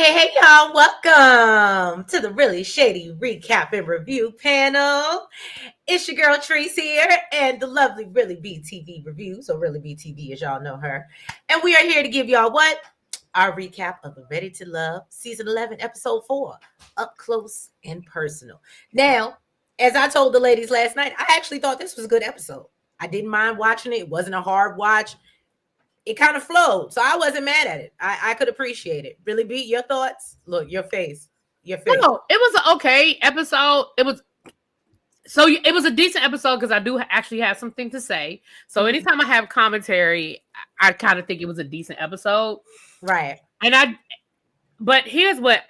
Hey, y'all. Welcome to the Really Shady Recap and Review panel. It's your girl, Treese here, and the lovely Really BTV Reviews, or Really BTV as y'all know her. And we are here to give y'all what? Our recap of the Ready to Love, Season 11, Episode 4, Up Close and Personal. Now, as I told the ladies last night, I actually thought this was a good episode. I didn't mind watching it. It wasn't a hard watch. It kind of flowed, so I wasn't mad at it. I could appreciate it. Really, be your thoughts. Look, your face. No, it was an okay episode. It was a decent episode because I do actually have something to say. So anytime I have commentary, I kind of think it was a decent episode, right? But here's what.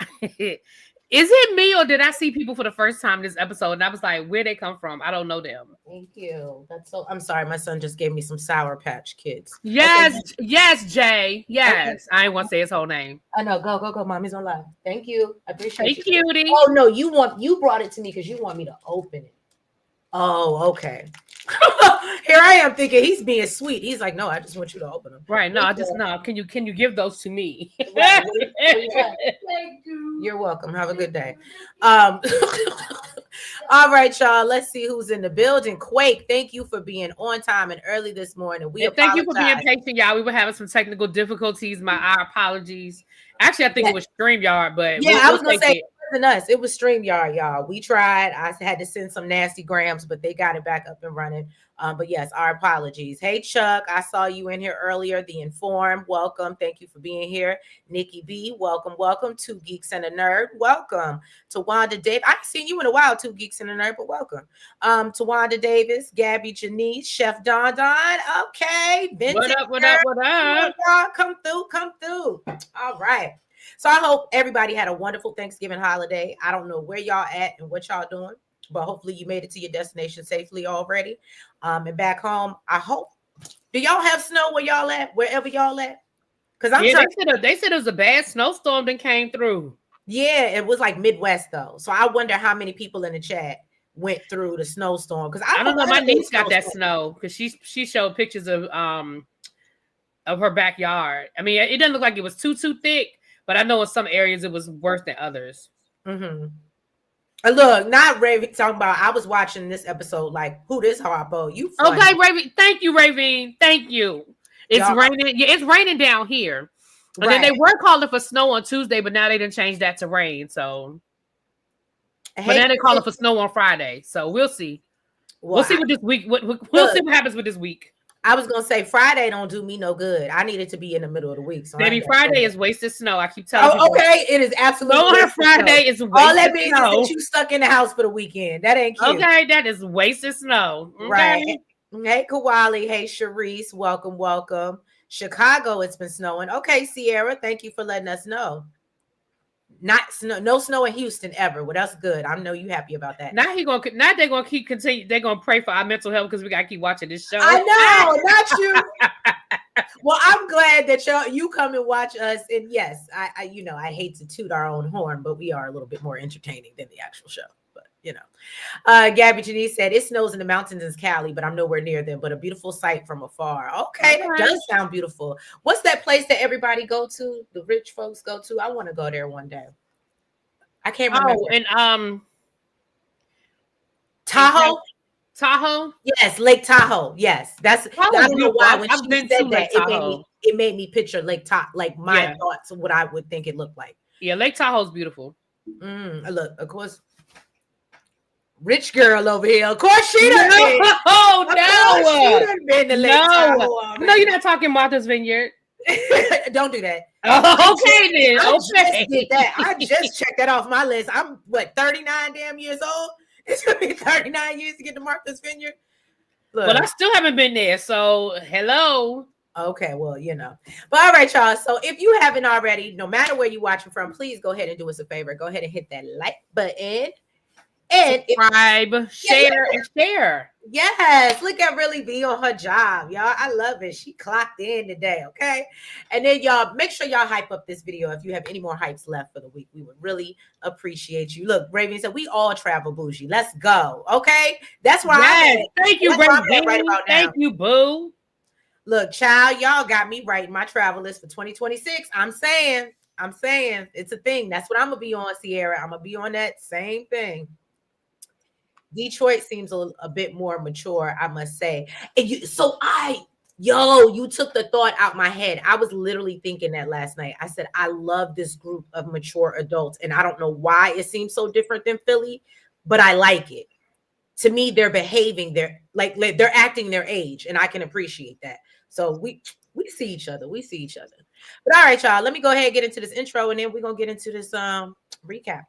Is it me or did I see people for the first time this episode? And I was like, where they come from? I don't know them. Thank you. I'm sorry. My son just gave me some Sour Patch Kids. Yes, okay. Yes, Jay. Yes. Okay. I ain't want to say his whole name. I know. Go. Mommy's on live. Thank you. I appreciate you. Hey, cutie. Oh, no. You brought it to me because you want me to open it. Oh, okay. Here I am thinking he's being sweet. He's like, no, I just want you to open them. Right. No, Can you give those to me? Right. Thank you. You're welcome. Have a good day. All right, y'all. Let's see who's in the building. Quake, thank you for being on time and early this morning. Thank you for being patient, y'all. We were having some technical difficulties. Our apologies. Actually, I think it was StreamYard, but yeah, I was gonna say us. It was StreamYard, y'all. We tried. I had to send some nasty grams, but they got it back up and running. But yes, our apologies. Hey, Chuck, I saw you in here earlier. The Informed, welcome. Thank you for being here. Nikki B, welcome. Two Geeks and a Nerd, welcome. To Wanda Davis, I haven't seen you in a while, Two Geeks and a Nerd, but welcome. To Wanda Davis, Gabby Janice, Chef Don. Okay. What up? Come through. All right. So I hope everybody had a wonderful Thanksgiving holiday. I don't know where y'all at and what y'all doing, but hopefully you made it to your destination safely already. And back home, I hope. Do y'all have snow where y'all at? Wherever y'all at? Because they said it was a bad snowstorm that came through. Yeah, it was like Midwest though. So I wonder how many people in the chat went through the snowstorm. Because I don't know. My niece got that snow because she showed pictures of her backyard. I mean, it doesn't look like it was too thick. But I know in some areas it was worse than others. Mm-hmm. Look, not Raven talking about. I was watching this episode like, who this Harpo? You funny. Okay, Raven. Thank you, Raven. Thank you. It's raining. Yeah, it's raining down here. And then they were calling for snow on Tuesday, but now they didn't change that to rain. So, but now they're calling for snow on Friday. So we'll see. We'll see what this week. We'll see what happens with this week. I was gonna say Friday don't do me no good. I need it to be in the middle of the week. So maybe Friday is wasted snow. I keep telling you. Okay, it is absolutely. Snow on Friday is wasted all that means is that you stuck in the house for the weekend. That ain't cute. Okay, that is wasted snow. Okay. Right. Hey, Kawali. Hey, Sharice. Welcome. Chicago, it's been snowing. Okay, Sierra. Thank you for letting us know. No snow in Houston ever. Well, that's good. I know you happy about that. Now they're gonna keep continue. They're gonna pray for our mental health because we gotta keep watching this show. I know, not you. Well, I'm glad that you come and watch us. And yes, I hate to toot our own horn, but we are a little bit more entertaining than the actual show. But Gabby Janice said it snows in the mountains in Cali, but I'm nowhere near them. But a beautiful sight from afar. Okay, that does sound beautiful. What's that place that everybody go to? The rich folks go to? I want to go there one day. I can't remember. Oh, and Tahoe. Yes, Lake Tahoe. Yes, that's. I don't know why when she said that it made me picture Lake Tahoe, like my thoughts of what I would think it looked like. Yeah, Lake Tahoe's beautiful. Look, of course. Rich girl over here. Of course she done been. Oh, no. She done been to Lake Tahoe. No, you're not talking Martha's Vineyard. Don't do that. Oh, okay, then. I just did that. I just checked that off my list. I'm 39 damn years old. It's gonna be 39 years to get to Martha's Vineyard. Look. Well, I still haven't been there. So hello. Okay, well, But all right, y'all. So if you haven't already, no matter where you're watching from, please go ahead and do us a favor. Go ahead and hit that like button. And subscribe, share. Yes, look at Really B on her job, y'all. I love it. She clocked in today, okay? And then y'all, make sure y'all hype up this video. If you have any more hypes left for the week, we would really appreciate you. Look, Raven said we all travel bougie. Let's go, okay? That's why I'm at. Thank you, Raven. Right about now. Thank you, boo. Look, child, y'all got me writing my travel list for 2026. I'm saying I'm saying it's a thing. That's what I'm gonna be on, Sierra. I'm gonna be on that same thing. Detroit seems a bit more mature, I must say. And you took the thought out my head. I was literally thinking that last night. I said, I love this group of mature adults, and I don't know why it seems so different than Philly, but I like it. To me, they're behaving, they're acting their age, and I can appreciate that. So we see each other. We see each other. But all right, y'all. Let me go ahead and get into this intro, and then we're gonna get into this recap.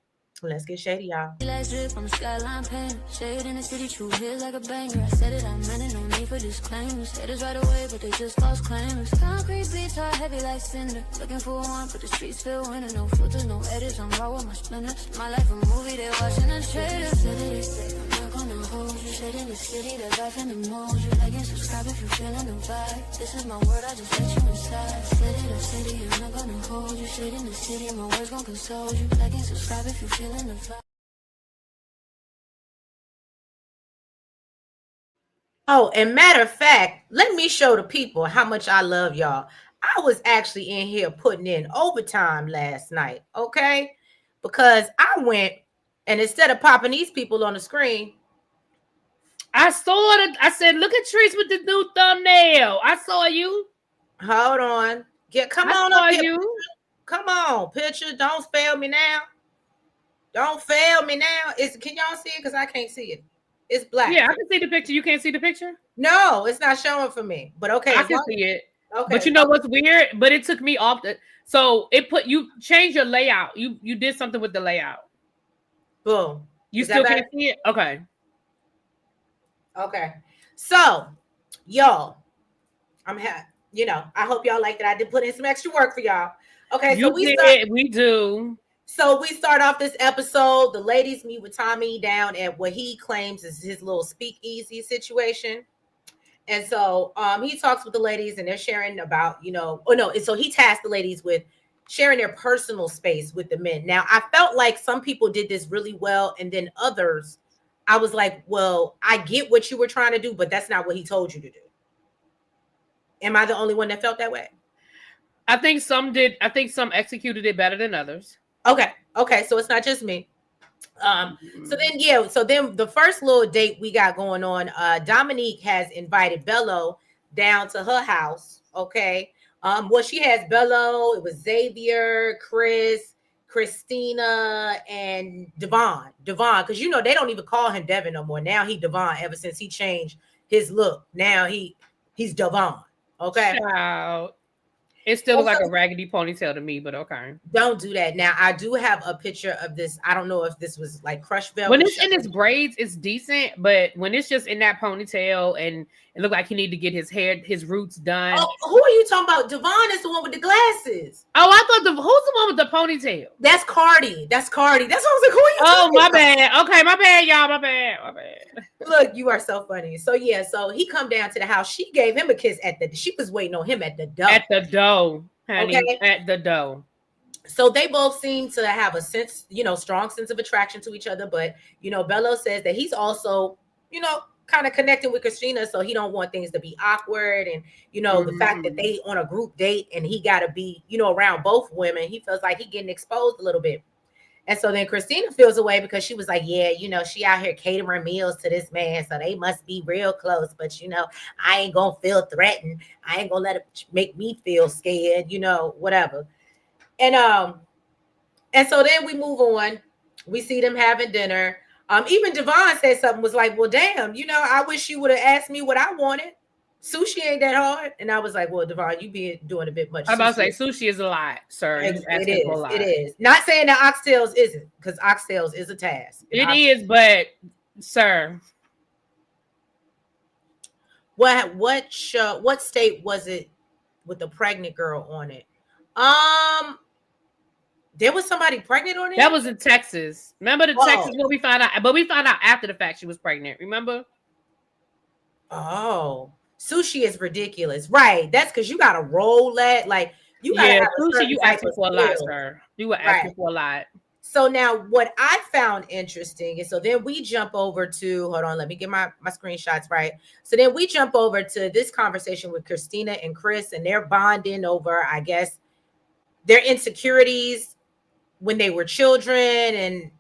Let's get shady, y'all. On the skyline pane, shade in the city, true hit like a banger. I said it, I meant it, no need for disclaimers. Haters right away, but they just false claimers. Concrete beats are heavy like cinder. Looking for one, but the streets feel winter. No filters, no edits, I'm raw with my splendor. My life a movie, they watching the trailers. I'm not gonna hold you. Shade in the city, the life and the mold. You like and subscribe if you're feeling the vibe. This is my word, I just let you inside. Said it, I said it, I'm not gonna hold you. Shade in the city, my words gon' console you. Like and subscribe if you're feeling the vibe. Oh, and matter of fact, let me show the people how much I love y'all. I was actually in here putting in overtime last night, okay? Because I went and instead of popping these people on the screen, I saw it. I said, "Look at Trees with the new thumbnail." I saw you. Hold on, come on up here. You. Come on, picture. Don't fail me now. Don't fail me now. Can y'all see it? Because I can't see it. It's black. Yeah, I can see the picture. You can't see the picture? No, it's not showing for me. But okay, I can see it. Okay. But you know what's weird? But it took me off so it you changed your layout. You did something with the layout. Boom. You still can't see it? Okay. Okay. So, y'all, I hope y'all like that. I did put in some extra work for y'all. Okay, so we do. So we start off this episode. The ladies meet with Tommy down at what he claims is his little speakeasy situation. And so he talks with the ladies and they're sharing about, so he tasked the ladies with sharing their personal space with the men. Now, I felt like some people did this really well. And then others, I was like, well, I get what you were trying to do, but that's not what he told you to do. Am I the only one that felt that way? I think some did. I think some executed it better than others. Okay. So it's not just me. So then the first little date we got going on, Dominique has invited Bello down to her house. Okay. Well, she has Bello, it was Xavier, Chris, Christina, and Devon, because they don't even call him Devin no more. Now he Devon ever since he changed his look. Now he's Devon. Okay. Shout. It still looks like a raggedy ponytail to me, but okay. Don't do that. Now, I do have a picture of this. I don't know if this was like crushed velvet. When it's in his braids, it's decent, but when it's just in that ponytail and it looked like he needed to get his roots done. Oh, who are you talking about? Devon is the one with the glasses. Oh, I thought who's the one with the ponytail? That's Cardi. That's what I was like, who are you talking about? Bad. Okay, my bad, y'all. My bad. Look, you are so funny. So he come down to the house. She gave him a kiss she was waiting on him at the door. At the door, honey. Okay? At the door. So they both seem to have a strong sense of attraction to each other. But, Bello says that he's also, kind of connecting with Christina. So he don't want things to be awkward. And, the fact that they on a group date and he got to be, around both women, he feels like he getting exposed a little bit. And so then Christina feels away because she was like, yeah, she out here catering meals to this man. So they must be real close. But, I ain't going to feel threatened. I ain't going to let it make me feel scared, whatever. And so then we move on. We see them having dinner. Even Devon said something, was like, well, damn, I wish you would have asked me what I wanted. Sushi ain't that hard. And I was like, well, Devon, you be doing a bit much. I'm about to say sushi is a lot, sir. It is. Not saying that oxtails isn't, because oxtails is a task. It is, but sir. What state was it with the pregnant girl on it? There was somebody pregnant on it? That was in Texas. Remember the Texas where we found out, but we found out after the fact she was pregnant. Remember? Oh. Sushi is ridiculous, right? That's because you gotta roll that, like you gotta have sushi. You asking for a lot, sir. You were asking for a lot. So now, what I found interesting is, so then we jump over to, hold on, let me get my screenshots right. So then we jump over to this conversation with Christina and Chris, and they're bonding over, I guess, their insecurities when they were children, and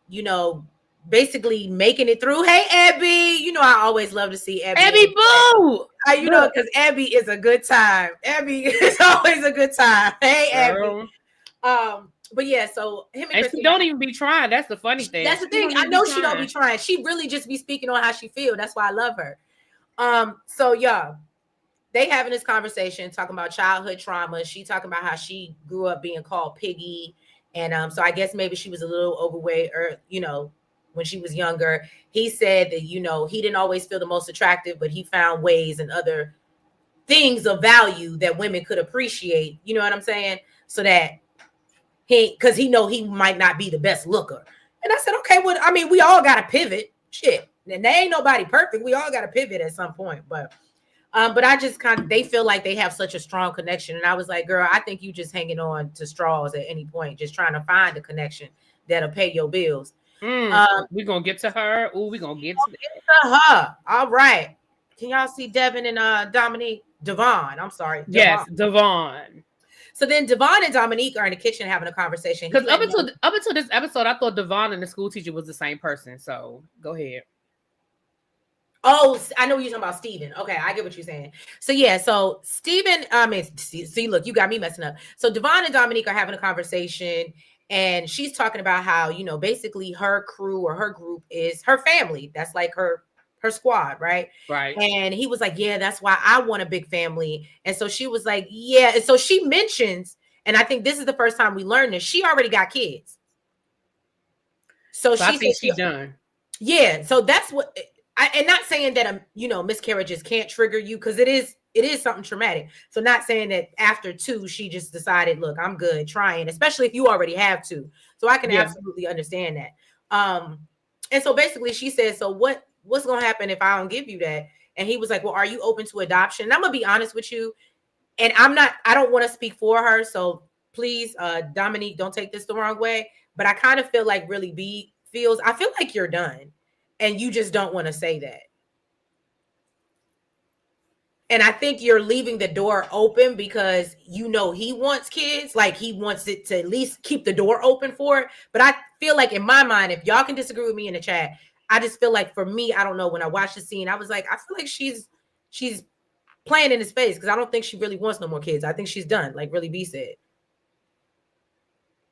basically making it through. Hey, Abby, I always love to see Abby. Abby Boo, because Abby is a good time. Abby is always a good time. Hey, girl. Abby. But yeah, so him and Christina, she don't even be trying. That's the funny thing. That's the thing. I know she don't be trying. She really just be speaking on how she feel. That's why I love her. So yeah, they having this conversation talking about childhood trauma. She talking about how she grew up being called Piggy, and so I guess maybe she was a little overweight, or when she was younger. He said that he didn't always feel the most attractive, but he found ways and other things of value that women could appreciate. You know what I'm saying? So that because he might not be the best looker. And I said, okay, well, I mean, we all got to pivot. Shit. And there ain't nobody perfect. We all got to pivot at some point. But I just they feel like they have such a strong connection. And I was like, girl, I think you just hanging on to straws at any point, just trying to find a connection that'll pay your bills. We're going to get to her. Oh, we're going to get to her. All right. Can y'all see Devin and Devon? I'm sorry. Devon. Yes, Devon. So then Devon and Dominique are in the kitchen having a conversation. Because up until this episode, I thought Devon and the school teacher was the same person. So go ahead. Oh, I know you're talking about Steven. Okay, I get what you're saying. So yeah, so Steven, see, look, you got me messing up. So Devon and Dominique are having a conversation, and she's talking about how, basically her crew or her group is her family. That's like her squad, right? Right. And he was like, yeah, that's why I want a big family. And so she was like, yeah. And so she mentions, and I think this is the first time we learned this, she already got kids. So I think she's done. Yeah. So that's what, and not saying that, miscarriages can't trigger you, because it is something traumatic. So not saying that after 2, she just decided, look, I'm good trying, especially if you already have 2. So I can absolutely understand that. And so basically she said, so what's going to happen if I don't give you that? And he was like, well, are you open to adoption? And I'm going to be honest with you. And I don't want to speak for her. So please, Dominique, don't take this the wrong way. But I kind of feel like really I feel like you're done. And you just don't want to say that. And I think you're leaving the door open because he wants kids. Like he wants it to at least keep the door open for it. But I feel like in my mind, if y'all can disagree with me in the chat, I just feel like for me, I don't know, when I watched the scene, I was like, I feel like she's playing in his face, because I don't think she really wants no more kids. I think she's done, like Really B said.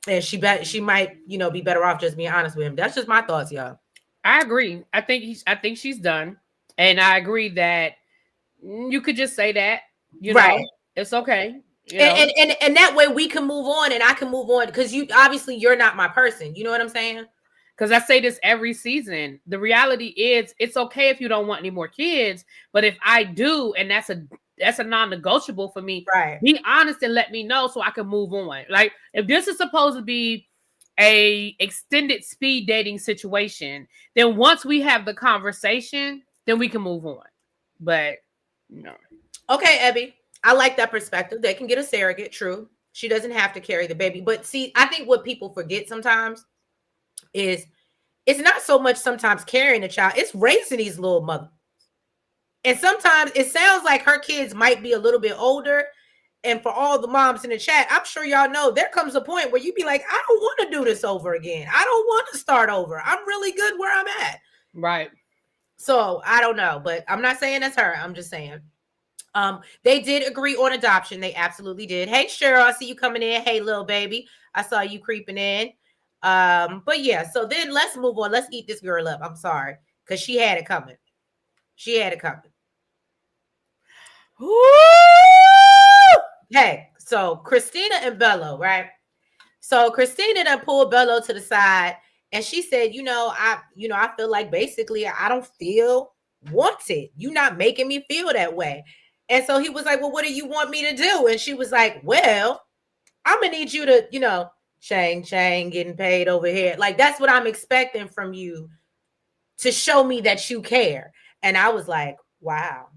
And she might, be better off just being honest with him. That's just my thoughts, y'all. I agree. I think she's done. And I agree that you could just say that, right. It's okay. And that way we can move on, and I can move on, because you're not my person. You know what I'm saying? Because I say this every season. The reality is, it's okay if you don't want any more kids, but if I do, and that's a non-negotiable for me, right? Be honest and let me know so I can move on. Like if this is supposed to be a extended speed dating situation, then once we have the conversation, then we can move on. But no. Okay, Abby, I like that perspective. They can get a surrogate. True, she doesn't have to carry the baby. But see, I think what people forget sometimes is it's not so much sometimes carrying a child, it's raising these little mothers. And sometimes it sounds like her kids might be a little bit older. And for all the moms in the chat, I'm sure y'all know there comes a point where you be like, I don't want to do this over again. I don't want to start over. I'm really good where I'm at. Right. So I don't know, but I'm not saying that's her. I'm just saying. They did agree on adoption. They absolutely did. Hey, Cheryl, I see you coming in. Hey, little baby. I saw you creeping in. But yeah, so then let's move on. Let's eat this girl up. I'm sorry, because she had it coming. Hey, so Christina and Bello, right? So Christina done pulled Bello to the side, and she said, I feel like basically I don't feel wanted. You're not making me feel that way. And so he was like, well, what do you want me to do? And she was like, well, I'm gonna need you to, Chang getting paid over here. Like, that's what I'm expecting from you, to show me that you care. And I was like, wow.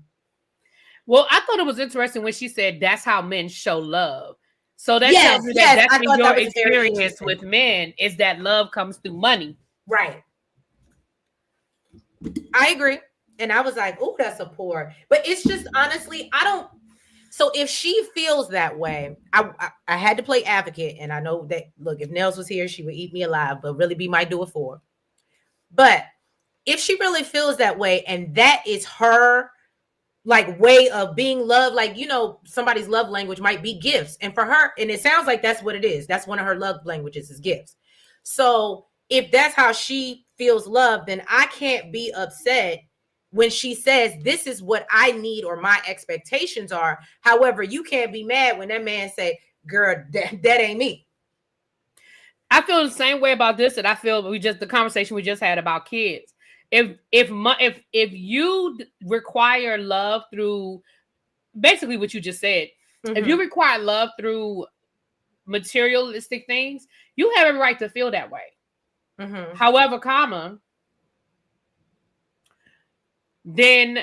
Well, I thought it was interesting when she said that's how men show love. So that tells me that that's been your experience with men, is that love comes through money. Right. I agree. And I was like, oh, that's a poor. But it's just, honestly, So if she feels that way, I had to play advocate, and I know that, look, if Nels was here, she would eat me alive, but really be my do it for. But if she really feels that way, and that is her like way of being loved, like, you know, somebody's love language might be gifts, and for her, and it sounds like that's what it is, that's one of her love languages is gifts. So if that's how she feels love, then I can't be upset when she says this is what I need or my expectations are. However, you can't be mad when that man say, girl, that ain't me. I feel the same way about this that I feel the conversation we just had about kids. If you require love through basically what you just said, if you require love through materialistic things, you have every right to feel that way. However, then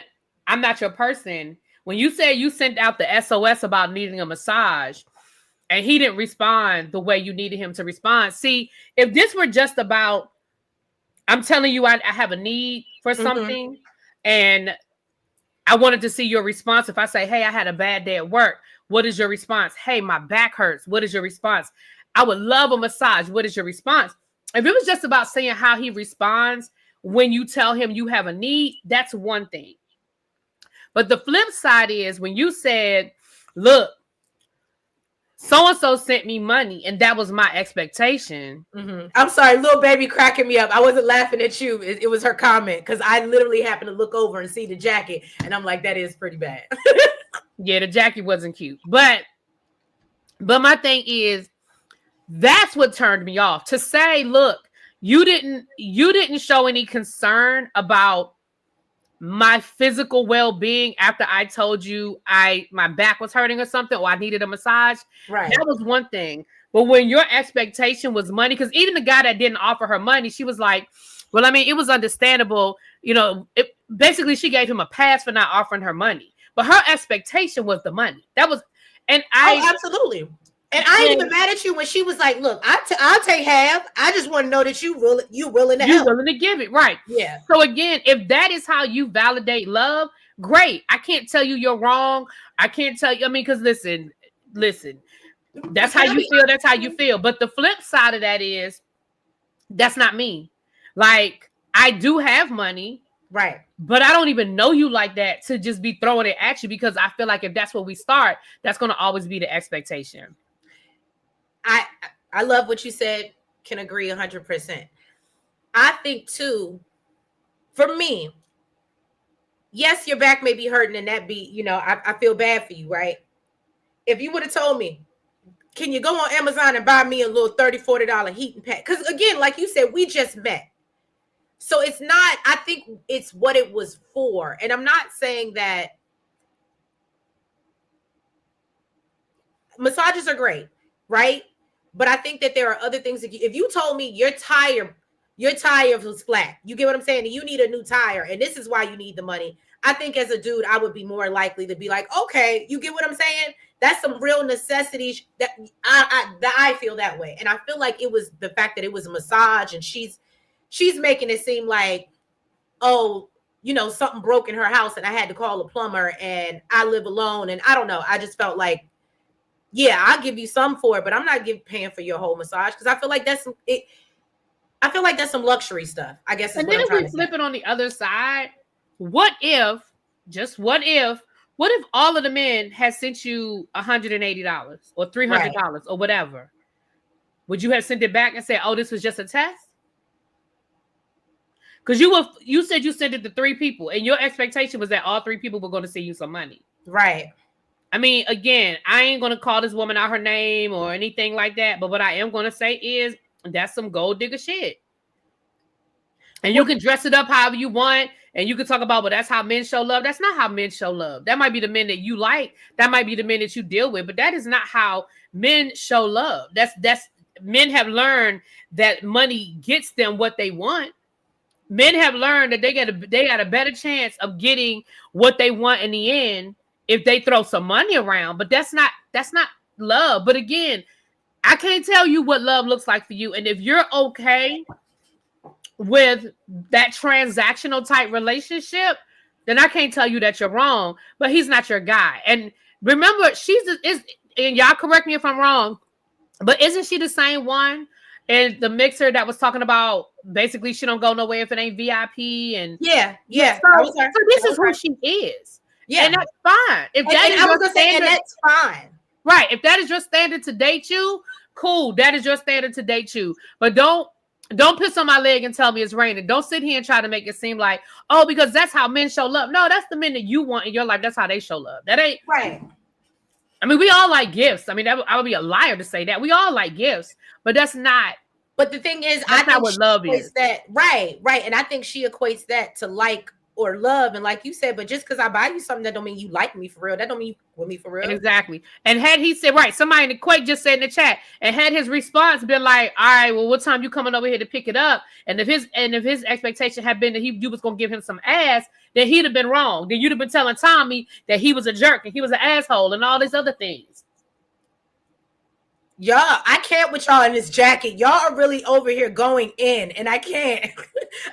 I'm not your person. When you say you sent out the SOS about needing a massage and he didn't respond the way you needed him to respond. See, if this were just about, I'm telling you, I have a need for something and I wanted to see your response. If I say, hey, I had a bad day at work, what is your response? Hey, my back hurts. What is your response? I would love a massage. What is your response? If it was just about saying how he responds when you tell him you have a need, that's one thing. But the flip side is when you said, look, so-and-so sent me money and that was my expectation. I'm sorry, little baby cracking me up. I wasn't laughing at you. It was her comment because I literally happened to look over and see the jacket and I'm like, that is pretty bad. Yeah, the jacket wasn't cute. But my thing is, that's what turned me off. To say, look, you didn't show any concern about my physical well-being after I told you my back was hurting or something, or I needed a massage. Right. That was one thing. But when your expectation was money, because even the guy that didn't offer her money, she was like, well, I mean, it was understandable. You know, basically she gave him a pass for not offering her money. But her expectation was the money. That was, and absolutely. And I ain't even mad at you when she was like, look, I'll take half. I just want to know that you willing to help. You're willing to give it, right? Yeah. So again, if that is how you validate love, great. I can't tell you you're wrong. I can't tell you, I mean, because listen, that's how you feel, that's how you feel. But the flip side of that is, that's not me. Like, I do have money. Right. But I don't even know you like that to just be throwing it at you, because I feel like if that's where we start, that's going to always be the expectation. I love what you said. Can agree 100%. I think too, for me, yes, your back may be hurting and that be, you know, I feel bad for you, right? If you would have told me, can you go on Amazon and buy me a little $30, $40 heating pad? Because again, like you said, we just met. So it's not, I think it's what it was for. And I'm not saying that massages are great, right? But I think that there are other things that if you told me your tire was flat, you get what I'm saying? And you need a new tire, and this is why you need the money. I think as a dude, I would be more likely to be like, okay, you get what I'm saying? That's some real necessities that I feel that way. And I feel like it was the fact that it was a massage and she's making it seem like, oh, you know, something broke in her house and I had to call a plumber and I live alone. And I don't know. I just felt like, yeah, I'll give you some for it, but I'm not paying for your whole massage because I feel like that's it. I feel like that's some luxury stuff, I guess. And then if we flip it on the other side, what if all of the men had sent you $180 or $300 or whatever? Would you have sent it back and said, oh, this was just a test? Because you said you sent it to 3 people and your expectation was that all 3 people were going to send you some money. Right. I mean, again, I ain't going to call this woman out her name or anything like that. But what I am going to say is that's some gold digger shit. And you can dress it up however you want. And you can talk about, well, that's how men show love. That's not how men show love. That might be the men that you like. That might be the men that you deal with. But that is not how men show love. That's men have learned that money gets them what they want. Men have learned that they got a better chance of getting what they want in the end if they throw some money around. But that's not love. But again, I can't tell you what love looks like for you. And if you're okay with that transactional type relationship, then I can't tell you that you're wrong. But he's not your guy. And remember, and y'all correct me if I'm wrong, but isn't she the same one in the mixer that was talking about basically she don't go nowhere if it ain't VIP? And yeah. So this is who she is. Yeah. And that's fine. If that is your standard, that's fine. Right. If that is your standard to date you, cool. That is your standard to date you. But don't piss on my leg and tell me it's raining. Don't sit here and try to make it seem like, oh, because that's how men show love. No, that's the men that you want in your life. That's how they show love. That ain't right. I mean, we all like gifts. I mean, I would be a liar to say that. We all like gifts, but that's not. But the thing is, I think what love is. That right. And I think she equates that to like or love. And like you said, but just because I buy you something, that don't mean you like me for real. That don't mean you with me for real. Exactly. And had he said, right, somebody in the Quake just said in the chat, and had his response been like, all right, well, what time you coming over here to pick it up? And if his expectation had been that you was gonna give him some ass, then he'd have been wrong. Then you'd have been telling Tommy that he was a jerk and he was an asshole and all these other things. Y'all, I can't with y'all in this jacket. Y'all are really over here going in, and I can't.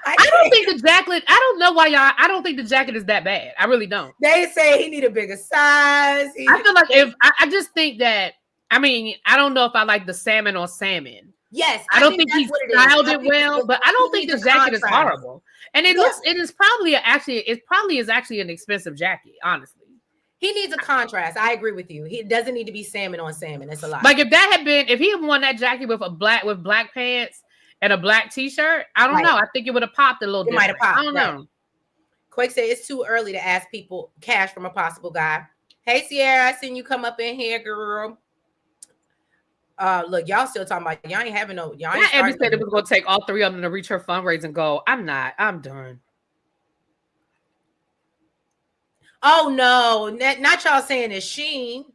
I don't think the jacket. I don't know why y'all. I don't think the jacket is that bad. I really don't. They say he need a bigger size. I feel like I just think that. I mean, I don't know if I like the salmon on salmon. Yes, I don't think he styled it well, but I don't think the jacket is horrible. And it looks. It is probably actually an expensive jacket, honestly. He needs a contrast. I agree with you. He doesn't need to be salmon on salmon. It's a lot. Like if he had worn that jacket with black pants and a black t-shirt, I don't know. I think it would have popped a little bit. It might have popped. I don't know. Quake said it's too early to ask people cash from a possible guy. Hey Sierra, I seen you come up in here, girl. Look, y'all still talking about y'all ain't having no. Y'all ain't Abby said it was gonna take all three of them to reach her fundraising goal. I'm not. I'm done. Oh no, not y'all saying it's Sheen.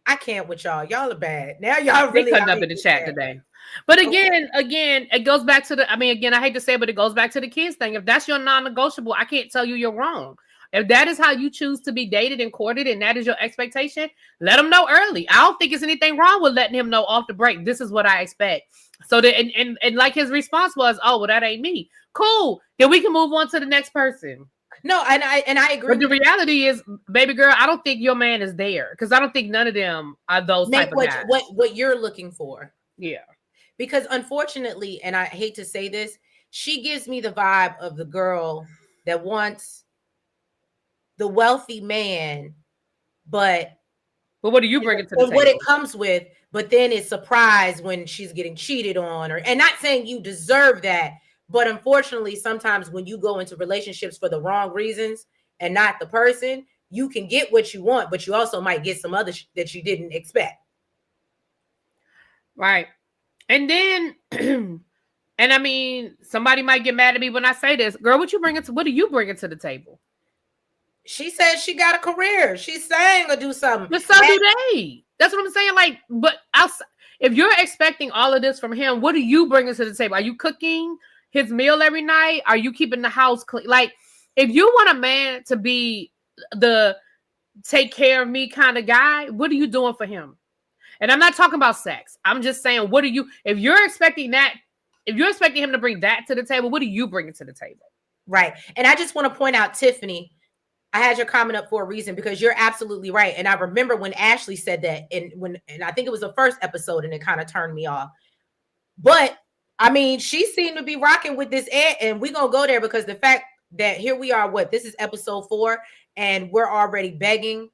I can't with y'all. Y'all are bad. Now y'all really cutting up in the chat today. But again, it goes back to the. I mean, again, I hate to say it, but it goes back to the kids thing. If that's your non-negotiable, I can't tell you you're wrong. If that is how you choose to be dated and courted, and that is your expectation, let him know early. I don't think there's anything wrong with letting him know off the break. This is what I expect. So that and like his response was, "Oh, well, that ain't me." Cool. Then we can move on to the next person. No, and I agree. But the reality is, baby girl, I don't think your man is there because I don't think none of them are those type of guys. What you're looking for. Yeah. Because unfortunately, and I hate to say this, she gives me the vibe of the girl that wants the wealthy man, but what do you bring it to the table? What it comes with, but then it's surprised when she's getting cheated on, and not saying you deserve that. But unfortunately, sometimes when you go into relationships for the wrong reasons and not the person, you can get what you want, but you also might get some other that you didn't expect. Right. And then, and I mean, somebody might get mad at me when I say this. Girl, what do you bring it to the table? She says she got a career. She's saying or do something. But so do they. That's what I'm saying. Like, but if you're expecting all of this from him, what are you bringing to the table? Are you cooking his meal every night? Are you keeping the house clean? Like, if you want a man to be the take care of me kind of guy, what are you doing for him? And I'm not talking about sex. I'm just saying, if you're expecting him to bring that to the table, what are you bringing to the table? Right. And I just want to point out, Tiffany, I had your comment up for a reason because you're absolutely right. And I remember when Ashley said that, and I think it was the first episode, and it kind of turned me off. But I mean, she seemed to be rocking with this ad, and we're going to go there because the fact that here we are, this is episode 4, and we're already begging.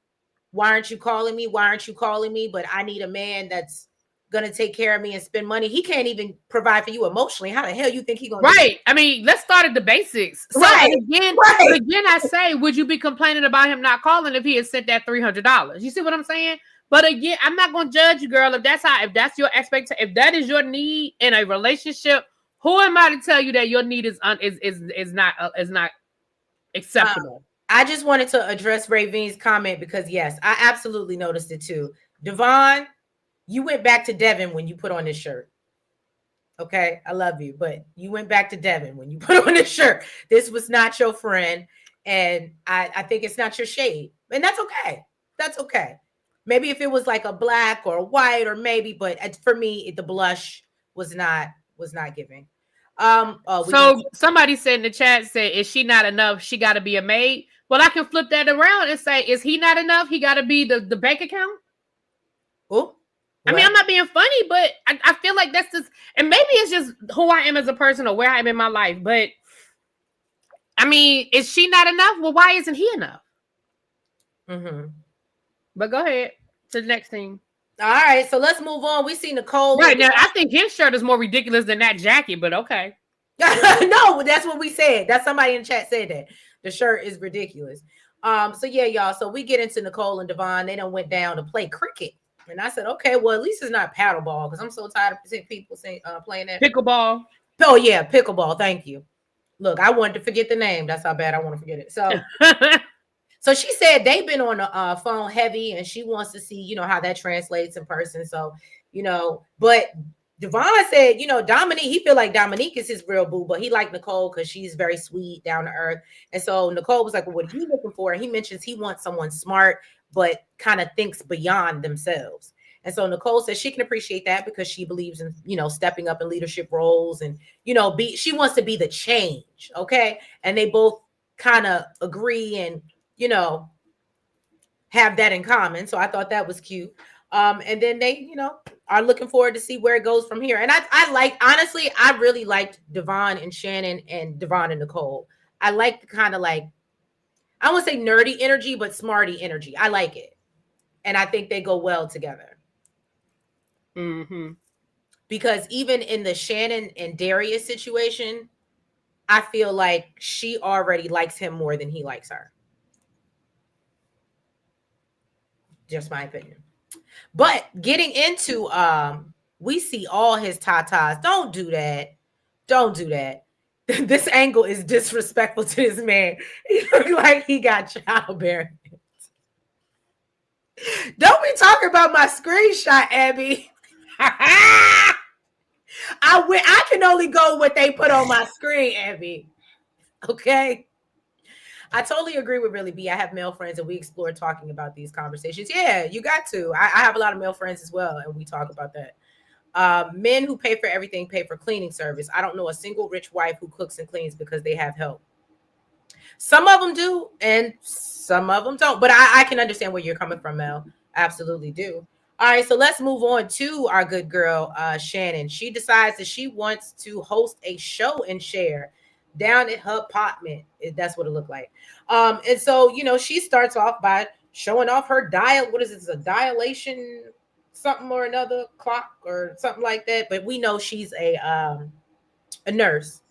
Why aren't you calling me? Why aren't you calling me? But I need a man that's going to take care of me and spend money. He can't even provide for you emotionally. How the hell you think he going to do? I mean, let's start at the basics. So again, I say, would you be complaining about him not calling if he had sent that $300? You see what I'm saying? But again, I'm not going to judge you, girl. If that's your expectation, if that is your need in a relationship, who am I to tell you that your need is not acceptable? I just wanted to address Ravine's comment because yes, I absolutely noticed it too. Devon, you went back to Devin when you put on this shirt. Okay, I love you, but you went back to Devin when you put on this shirt. This was not your friend, and I think it's not your shade, and that's okay. That's okay. Maybe if it was like a black or a white or maybe, but for me, the blush was not giving. So somebody said in the chat, is she not enough? She got to be a maid. Well, I can flip that around and say, is he not enough? He got to be the bank account. Oh, I mean, I'm not being funny, but I feel like that's just, and maybe it's just who I am as a person or where I am in my life. But I mean, is she not enough? Well, why isn't he enough? Mm-hmm. But go ahead to the next thing. All right, so let's move on. We see Nicole. Right now, I think his shirt is more ridiculous than that jacket, but okay. No, that's what we said. That's somebody in the chat said that the shirt is ridiculous. So yeah, y'all. So we get into Nicole and Devon. They done went down to play cricket, and I said, okay, well at least it's not paddleball because I'm so tired of seeing people playing that pickleball. Oh yeah, pickleball. Thank you. Look, I wanted to forget the name. That's how bad I want to forget it. So. So she said they've been on the phone heavy, and she wants to see, how that translates in person. So, but Devon said, Dominique, he feel like Dominique is his real boo, but he liked Nicole because she's very sweet, down to earth. And so Nicole was like, well, what are you looking for? And he mentions he wants someone smart, but kind of thinks beyond themselves. And so Nicole says she can appreciate that because she believes in, stepping up in leadership roles and, she wants to be the change. Okay. And they both kind of agree and, have that in common. So I thought that was cute. And then they, are looking forward to see where it goes from here. And honestly, I really liked Devon and Shannon and Devon and Nicole. I like the kind of I won't say nerdy energy, but smarty energy. I like it. And I think they go well together. Mm-hmm. Because even in the Shannon and Darius situation, I feel like she already likes him more than he likes her. Just my opinion. But getting into we see all his tatas. Don't do that. Don't do that. This angle is disrespectful to this man. He look like he got childbearing. Don't be talking about my screenshot, Abby. I can only go what they put on my screen, Abby. Okay. I totally agree with Really B. I have male friends and we explore talking about these conversations. Yeah, you got to. I have a lot of male friends as well, and we talk about that. Men who pay for everything pay for cleaning service. I don't know a single rich wife who cooks and cleans because they have help. Some of them do, and some of them don't. But I can understand where you're coming from, Mel. Absolutely do. All right, so let's move on to our good girl, Shannon. She decides that she wants to host a show and share down at her apartment. That's what it looked like. And so, she starts off by showing off her what is this, a dilation something or another clock or something like that. But we know she's a nurse,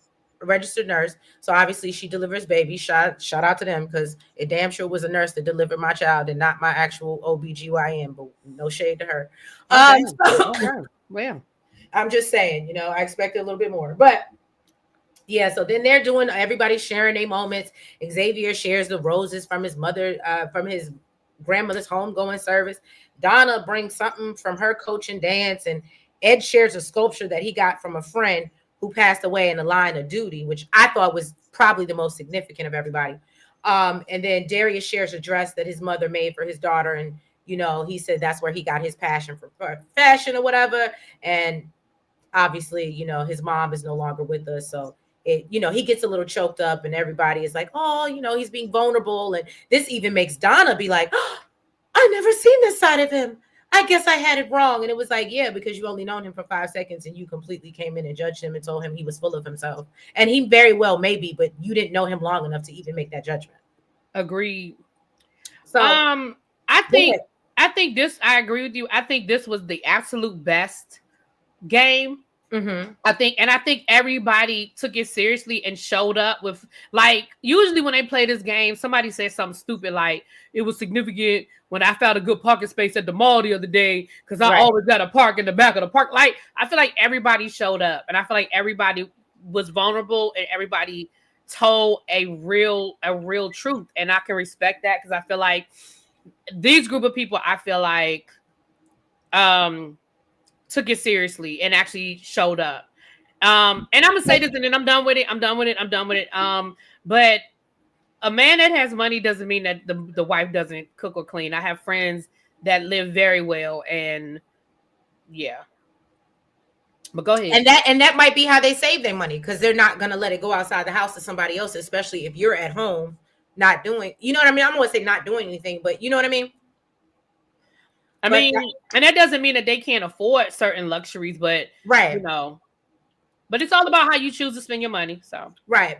a registered nurse. So obviously she delivers babies. Shout out to them because it damn sure was a nurse that delivered my child and not my actual OBGYN, but no shade to her. Well, I'm just saying, I expected a little bit more, but yeah, so then they're doing, everybody's sharing their moments. Xavier shares the roses from his mother, from his grandmother's homegoing service. Donna brings something from her coaching dance, and Ed shares a sculpture that he got from a friend who passed away in the line of duty, which I thought was probably the most significant of everybody. And then Darius shares a dress that his mother made for his daughter, and he said that's where he got his passion for fashion or whatever. And obviously, his mom is no longer with us, so he gets a little choked up and everybody is like, oh, he's being vulnerable. And this even makes Donna be like, oh, I've never seen this side of him. I guess I had it wrong. And it was like, yeah, because you only known him for 5 seconds and you completely came in and judged him and told him he was full of himself. And he very well may be, but you didn't know him long enough to even make that judgment. Agreed. So I think this, I agree with you. I think this was the absolute best game. Mm-hmm. I think everybody took it seriously and showed up with, like, usually when they play this game, somebody says something stupid like, it was significant when I found a good parking space at the mall the other day because I always got to park in the back of the park. Like, I feel like everybody showed up and I feel like everybody was vulnerable and everybody told a real truth. And I can respect that because I feel like these group of people, I feel like, took it seriously and actually showed up. And I'm gonna say this and then I'm done with it. But a man that has money doesn't mean that the wife doesn't cook or clean. I have friends that live very well, and yeah. But go ahead. And that might be how they save their money, because they're not gonna let it go outside the house to somebody else, especially if you're at home not doing, you know what I mean? I'm gonna say not doing anything, but you know what I mean? And that doesn't mean that they can't afford certain luxuries, but right. you know, but it's all about how you choose to spend your money. So right.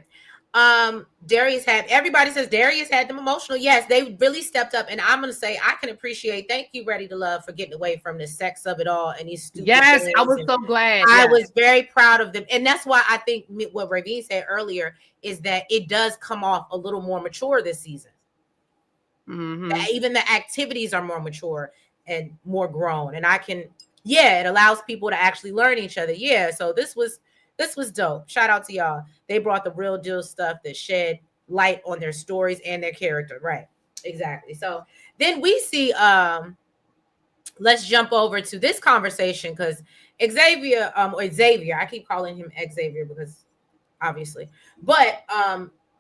Darius had, everybody says Darius had them emotional. Yes, they really stepped up, and I'm gonna say I can appreciate. Thank you, Ready to Love, for getting away from the sex of it all and these stupid. Yes, I things. was so glad. I was very proud of them, and that's why I think what Ravine said earlier is that it does come off a little more mature this season. Even the activities are more mature and more grown, and I can, it allows people to actually learn each other. Yeah, so this was dope. Shout out to y'all. They brought the real deal stuff that shed light on their stories and their character. Right, exactly. So then we see, let's jump over to this conversation, because Xavier, I keep calling him Xavier because obviously, but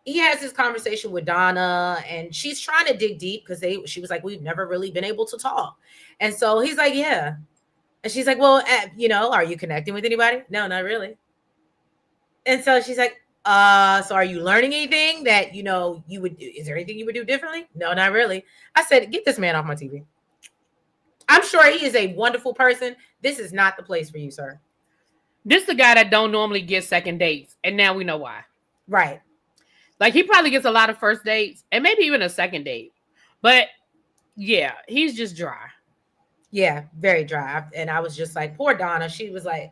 he has this conversation with Donna, and she's trying to dig deep because she was like, we've never really been able to talk. And so he's like, yeah. And she's like, well, are you connecting with anybody? No, not really. And so she's like, so are you learning anything that, you would do? Is there anything you would do differently? No, not really. I said, get this man off my TV. I'm sure he is a wonderful person. This is not the place for you, sir. This is the guy that don't normally get second dates, and now we know why. Right. Like, he probably gets a lot of first dates and maybe even a second date. But yeah, he's just dry. Yeah, very dry. And I was just like, poor Donna. She was like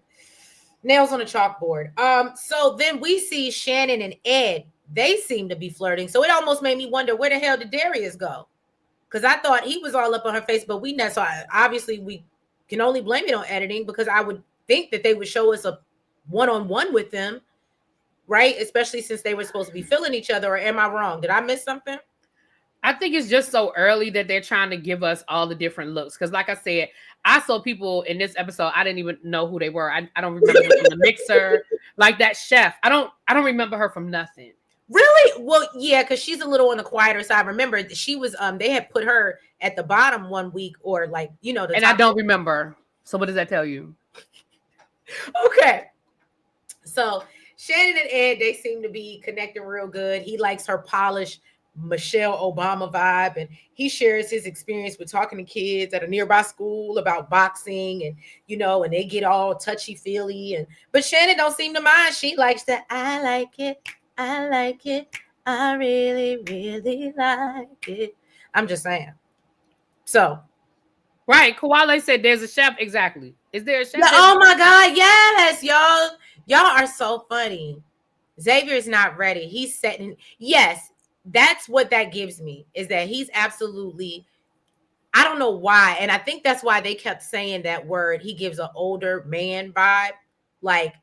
nails on a chalkboard. So then we see Shannon and Ed. They seem to be flirting. So it almost made me wonder, where the hell did Darius go? Because I thought he was all up on her face, but so obviously we can only blame it on editing, because I would think that they would show us a one-on-one with them, right? Especially since they were supposed to be feeling each other. Or am I wrong? Did I miss something? I think it's just so early that they're trying to give us all the different looks. Because like I said, I saw people in this episode, I didn't even know who they were. I don't remember them from the mixer. Like that chef. I don't remember her from nothing. Really? Well, yeah, because she's a little on the quieter side. Remember, she was they had put her at the bottom one week, or like, and I don't remember. So what does that tell you? Okay. So Shannon and Ed, they seem to be connecting real good. He likes her polished Michelle Obama vibe, and he shares his experience with talking to kids at a nearby school about boxing, and and they get all touchy-feely, but Shannon don't seem to mind. She likes that. I like it. I really, really like it. I'm just saying. So right, Koala said there's a chef. Exactly. Is there a chef? Yeah, oh my God, yes, y'all are so funny. Xavier's not ready. He's setting. Yes, that's what that gives me, is that he's absolutely, I don't know why. And I think that's why they kept saying that word. He gives an older man vibe. Like,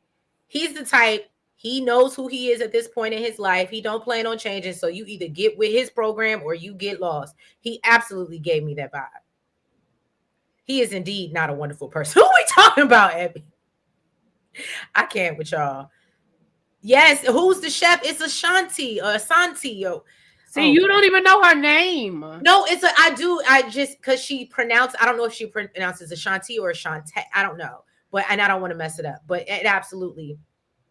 he's the type, he knows who he is at this point in his life. He don't plan on changing. So you either get with his program or you get lost. He absolutely gave me that vibe. He is indeed not a wonderful person. Who are we talking about, Abby? I can't with y'all. Yes, who's the chef? It's Ashanti or Asante. See, you don't even know her name. No, I just, because she pronounced, I don't know if she pronounces Ashanti or Ashante. I don't know. And I don't want to mess it up. But it absolutely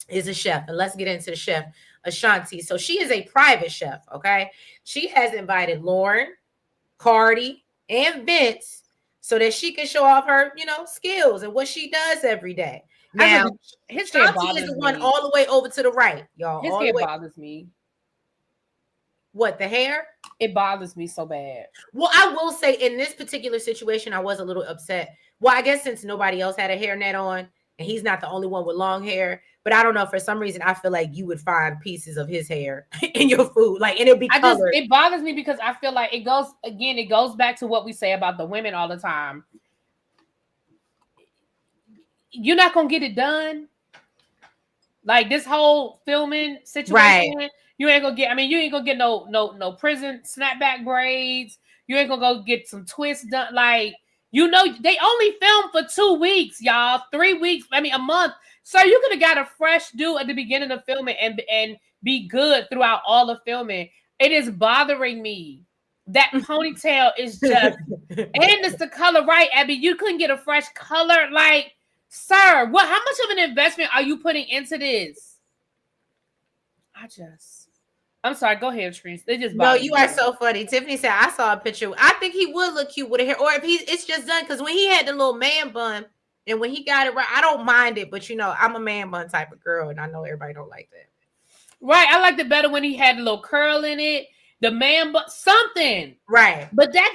is a chef. And let's get into the chef, Ashanti. So she is a private chef, okay? She has invited Lauren, Cardi, and Vince so that she can show off her, skills and what she does every day. Now, his hair bothers is the one all the way over to the right, y'all. His hair bothers me. What, the hair? It bothers me so bad. Well, I will say in this particular situation, I was a little upset. Well, I guess since nobody else had a hairnet on, and he's not the only one with long hair, but I don't know, for some reason, I feel like you would find pieces of his hair in your food, like, and it'll be colored. It bothers me because I feel like it goes back to what we say about the women all the time. You're not gonna get it done. Like this whole filming situation, right. You ain't gonna get. You ain't gonna get no prison snapback braids. You ain't gonna go get some twists done. Like, they only filmed for 2 weeks, y'all. 3 weeks. A month. So you could have got a fresh do at the beginning of filming and be good throughout all the filming. It is bothering me. That ponytail is just, and it's the color, right, Abby? You couldn't get a fresh color, like. Sir, how much of an investment are you putting into this? I'm sorry. Go ahead, Trees. They just No, bother you me. are so funny. Tiffany said, I saw a picture. I think he would look cute with a hair, or if it's just done, because when he had the little man bun and when he got it right, I don't mind it, but I'm a man bun type of girl, and I know everybody don't like that. Right. I liked it better when he had a little curl in it, the man bun, something. Right. But that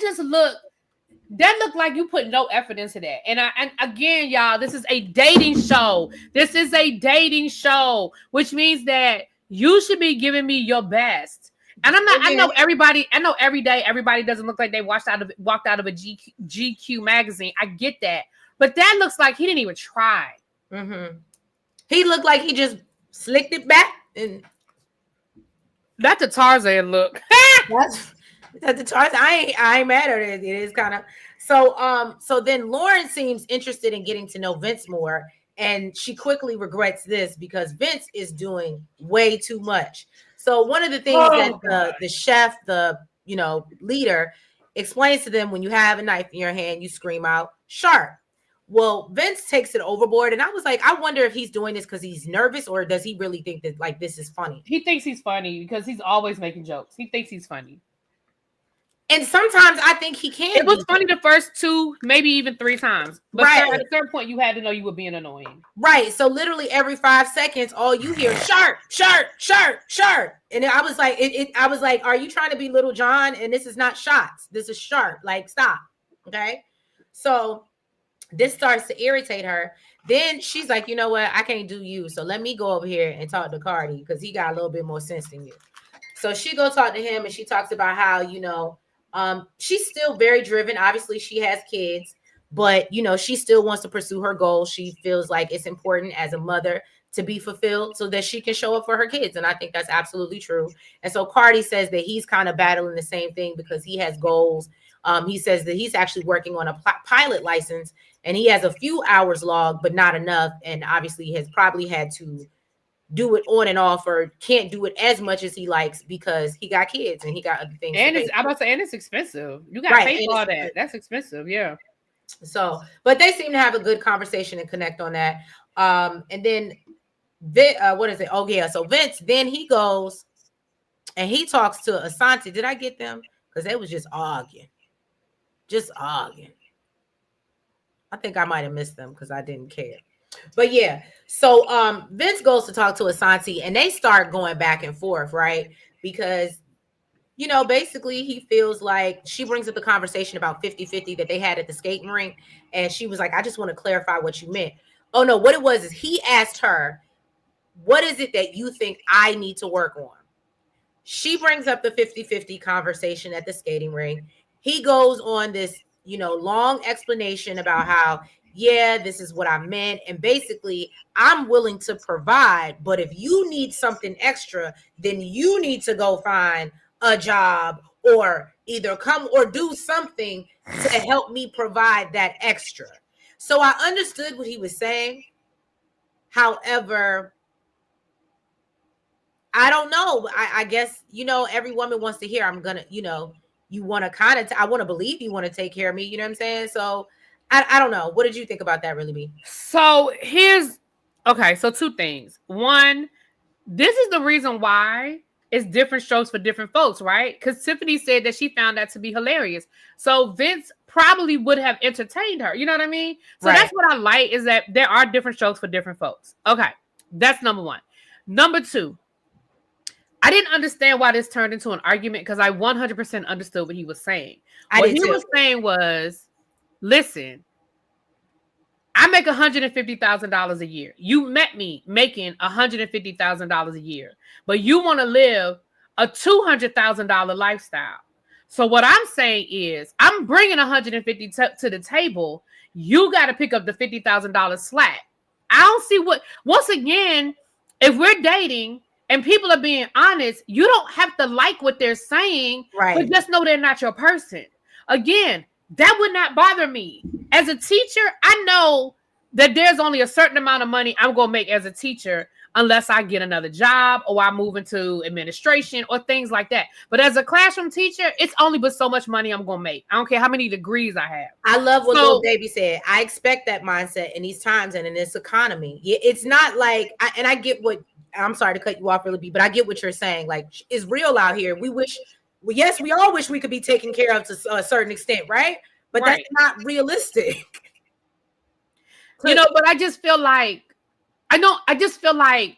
looked like you put no effort into that. And again, y'all, this is a dating show. This is a dating show, which means that you should be giving me your best. And I know every day everybody doesn't look like they walked out of a GQ magazine. I get that. But that looks like he didn't even try. Mm-hmm. He looked like he just slicked it back. And that's the Tarzan look. That's the Tarzan. I ain't mad at it. It is kind of so then Lauren seems interested in getting to know Vince more, and she quickly regrets this because Vince is doing way too much. So one of the things that the chef, the leader, explains to them: when you have a knife in your hand, you scream out "sharp." Well, Vince takes it overboard, and I was like, I wonder if he's doing this because he's nervous, or does he really think that like this is funny? He thinks he's funny because he's always making jokes. He thinks he's funny. And sometimes I think he can. It was funny the first 2, maybe even 3 times. But at a certain point, you had to know you were being annoying. Right. So literally every 5 seconds, all you hear sharp, sharp, sharp, sharp. And I was like, I was like, are you trying to be Little John? And this is not shots. This is sharp. Like, stop. Okay. So this starts to irritate her. Then she's like, you know what? I can't do you. So let me go over here and talk to Cardi because he got a little bit more sense than you. So she go talk to him and she talks about how, she's still very driven. Obviously, she has kids, but she still wants to pursue her goals. She feels like it's important as a mother to be fulfilled so that she can show up for her kids. And I think that's absolutely true. And so Cardi says that he's kind of battling the same thing because he has goals. He says that he's actually working on a pilot license and he has a few hours logged, but not enough. And obviously has probably had to do it on and off or can't do it as much as he likes because he got kids and he got other things. And it's expensive. You got to pay for all that. That's expensive. Yeah. So, but they seem to have a good conversation and connect on that. And then what is it? Oh yeah. So Vince, then he goes and he talks to Asante. Did I get them? Because they was just arguing. I think I might have missed them because I didn't care. But yeah, so Vince goes to talk to Asante and they start going back and forth, right? Because, basically he feels like she brings up the conversation about 50-50 that they had at the skating rink. And she was like, I just want to clarify what you meant. Oh no, what it was is he asked her, what is it that you think I need to work on? She brings up the 50-50 conversation at the skating rink. He goes on this, long explanation about how, yeah, this is what I meant. And basically, I'm willing to provide. But if you need something extra, then you need to go find a job or either come or do something to help me provide that extra. So I understood what he was saying. However, I don't know. I guess, every woman wants to hear, I'm going to, you want to I want to believe you want to take care of me. You know what I'm saying? So I don't know. What did you think about that, really, B? So so 2 things. One, this is the reason why it's different strokes for different folks, right? Because Tiffany said that she found that to be hilarious. So Vince probably would have entertained her. You know what I mean? So That's what I like is that there are different strokes for different folks. Okay. That's number 1. Number 2, I didn't understand why this turned into an argument because I 100% understood what he was saying. What he was saying was, listen, I make $150,000 a year. You met me making $150,000 a year, but you want to live a $200,000 lifestyle. So what I'm saying is I'm bringing 150 to the table. You got to pick up the $50,000 slack. I don't see once again, if we're dating and people are being honest, you don't have to like what they're saying, but just know they're not your person. Again, that would not bother me. As a teacher, I know that there's only a certain amount of money I'm going to make as a teacher unless I get another job or I move into administration or things like that. But as a classroom teacher, it's only but so much money I'm going to make. I don't care how many degrees I have. I love what Lil Baby said. I expect that mindset in these times and in this economy. It's not like, and I get what I'm sorry to cut you off, really, B, but I get what you're saying. Like, it's real out here. We wish, well, yes, we all wish we could be taken care of to a certain extent, right? But that's not realistic. But I just feel like, I just feel like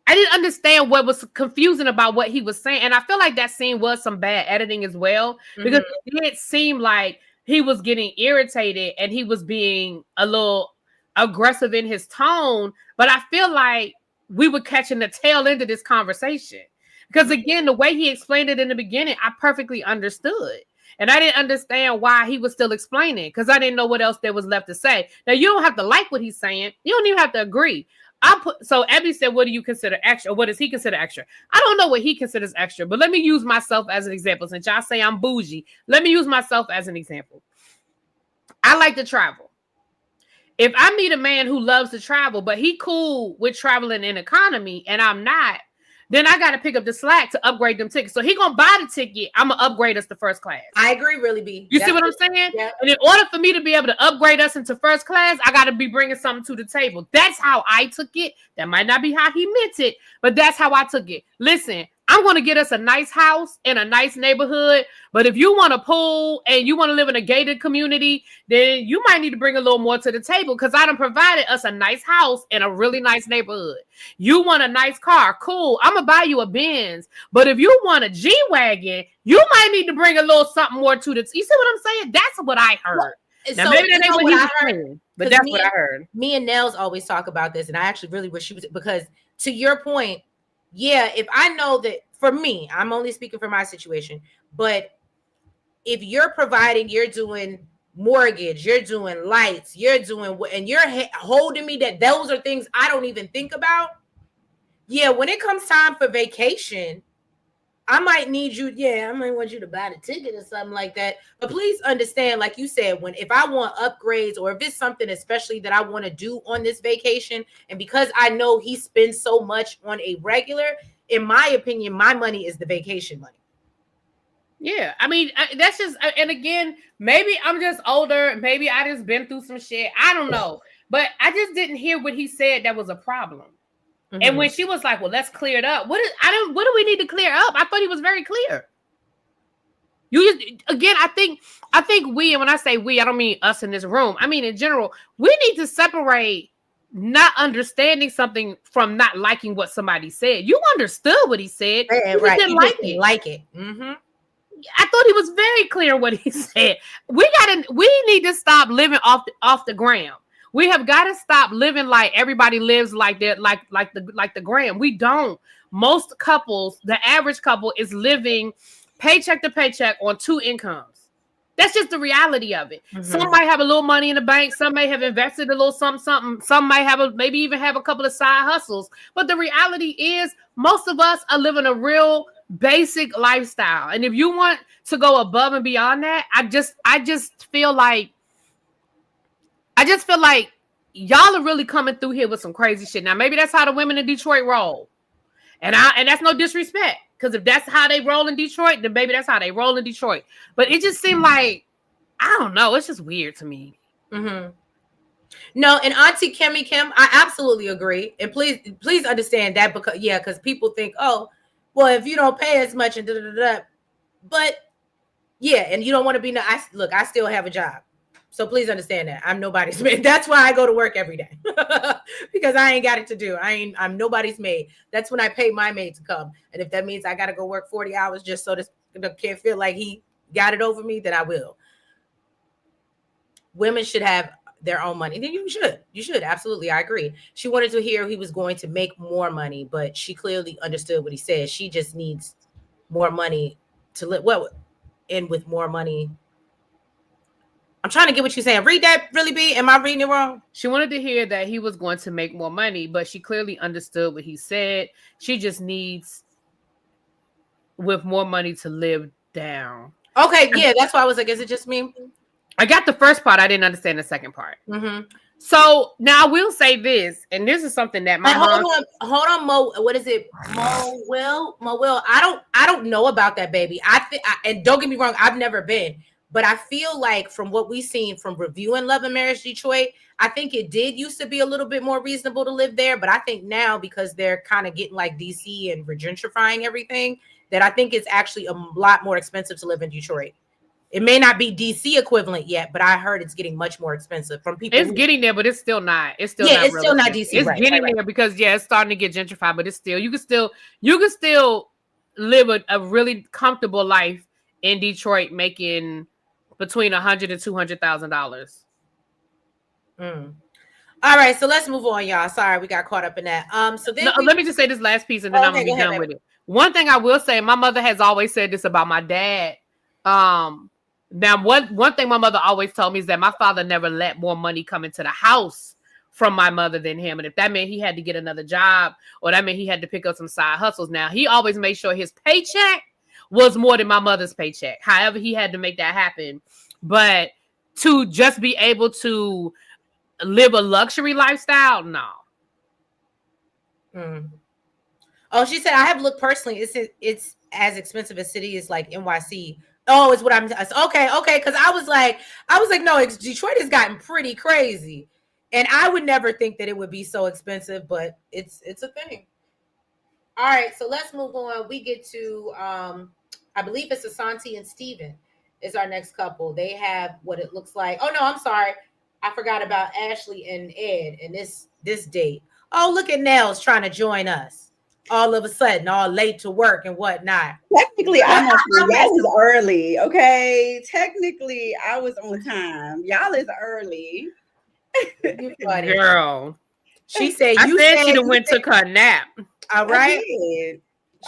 I didn't understand what was confusing about what he was saying. And I feel like that scene was some bad editing as well, because it did seem like he was getting irritated and he was being a little aggressive in his tone. But I feel like we were catching the tail end of this conversation. Because again, the way he explained it in the beginning, I perfectly understood. And I didn't understand why he was still explaining, because I didn't know what else there was left to say. Now, you don't have to like what he's saying. You don't even have to agree. So Abby said, what do you consider extra? Or what does he consider extra? I don't know what he considers extra, but let me use myself as an example. Since y'all say I'm bougie, let me use myself as an example. I like to travel. If I meet a man who loves to travel, but he cool with traveling in economy and I'm not, then I got to pick up the slack to upgrade them tickets. So he going to buy the ticket. I'm going to upgrade us to first class. I agree, really, B. You see what I'm saying? Yeah. And in order for me to be able to upgrade us into first class, I got to be bringing something to the table. That's how I took it. That might not be how he meant it, but that's how I took it. Listen, I'm going to get us a nice house in a nice neighborhood. But if you want a pool and you want to live in a gated community, then you might need to bring a little more to the table, because I done provided us a nice house in a really nice neighborhood. You want a nice car? Cool. I'm going to buy you a Benz. But if you want a G-Wagon, you might need to bring a little something more to the... You see what I'm saying? That's what I heard. Well, now, so maybe that ain't what I heard, but that's what I heard. Me and Nels always talk about this, and I actually really wish she was... Because to your point, yeah, if I know that, for me, I'm only speaking for my situation, but if you're providing, you're doing mortgage, you're doing lights, you're doing, and you're holding me, that those are things I don't even think about. Yeah, when it comes time for vacation, I might need you. Yeah, I might want you to buy the ticket or something like that. But please understand, like you said, if I want upgrades, or if it's something especially that I want to do on this vacation, and because I know he spends so much on a regular, in my opinion, my money is the vacation money. Yeah, I mean, that's just, and again, maybe I'm just older. Maybe I just been through some shit. I don't know. But I just didn't hear what he said that was a problem. Mm-hmm. And when she was like, well, let's clear it up. What do we need to clear up? I thought he was very clear. I think we, and when I say we, I don't mean us in this room. I mean, in general, we need to separate not understanding something from not liking what somebody said. You understood what he said. You right. Didn't like it. Mm-hmm. I thought he was very clear what he said. We need to stop living off the gram. We have got to stop living like everybody lives like that, like the gram. We don't. Most couples, the average couple, is living paycheck to paycheck on 2 incomes. That's just the reality of it. Mm-hmm. Some might have a little money in the bank. Some may have invested a little something. Some might maybe even have a couple of side hustles. But the reality is, most of us are living a real basic lifestyle. And if you want to go above and beyond that, I just feel like y'all are really coming through here with some crazy shit. Now, maybe that's how the women in Detroit roll. And that's no disrespect. Because if that's how they roll in Detroit, then maybe that's how they roll in Detroit. But it just seemed like, I don't know, it's just weird to me. Mm-hmm. No, and Auntie Kim, I absolutely agree. And please understand that, because people think, oh, well, if you don't pay as much and da-da-da-da. But yeah, and you don't want to be, I still have a job. So please understand that I'm nobody's maid. That's why I go to work every day, because I ain't got it to do. I'm nobody's maid. That's when I pay my maid to come. And if that means I got to go work 40 hours just so this kid feel like he got it over me, then I will. Women should have their own money. Then you should. Absolutely. I agree. She wanted to hear he was going to make more money, but she clearly understood what he said. She just needs more money to live. Well, and with more money, I'm trying to get what you're saying. Read that, really, B? Am I reading it wrong? She wanted to hear that he was going to make more money, but she clearly understood what he said. She just needs with more money to live down. Okay, yeah, that's why I was like, is it just me? I got the first part. I didn't understand the second part. Mm-hmm. So now I will say this, and this is something that my hold on, Mo. What is it, Mo Will? I don't know about that, baby. And don't get me wrong, I've never been. But I feel like from what we've seen from reviewing Love and Marriage Detroit, I think it did used to be a little bit more reasonable to live there. But I think now, because they're kind of getting like DC and regentrifying everything, that I think it's actually a lot more expensive to live in Detroit. It may not be DC equivalent yet, but I heard it's getting much more expensive from people. It's getting there, but it's still not. It's still yeah, not. it's still not DC. It's getting there because it's starting to get gentrified, but it's still you can still live a really comfortable life in Detroit, making between $100,000 and $200,000. All right, so let's move on, y'all. Sorry, we got caught up in that. So then let me just say this last piece, and then I'm gonna be done with it. One thing I will say, my mother has always said this about my dad. Now, one thing my mother always told me is that my father never let more money come into the house from my mother than him. And if that meant he had to get another job or that meant he had to pick up some side hustles, now he always made sure his paycheck was more than my mother's paycheck. However, he had to make that happen. But to just be able to live a luxury lifestyle, no. Oh, she said, I have looked personally. It's as expensive a city as like NYC. Oh, it's what I'm okay. Because I was like, no, Detroit has gotten pretty crazy. And I would never think that it would be so expensive, but it's a thing. All right, so let's move on. We get to I believe it's Asante and Steven is our next couple. They have what it looks like. Oh no, I'm sorry. I forgot about Ashley and Ed and this date. Oh, look at Nels trying to join us. All of a sudden, all late to work and whatnot. Technically, y'all was early, okay? Technically, I was on time. Y'all is early. Girl. She said, I said she went took her nap. All right.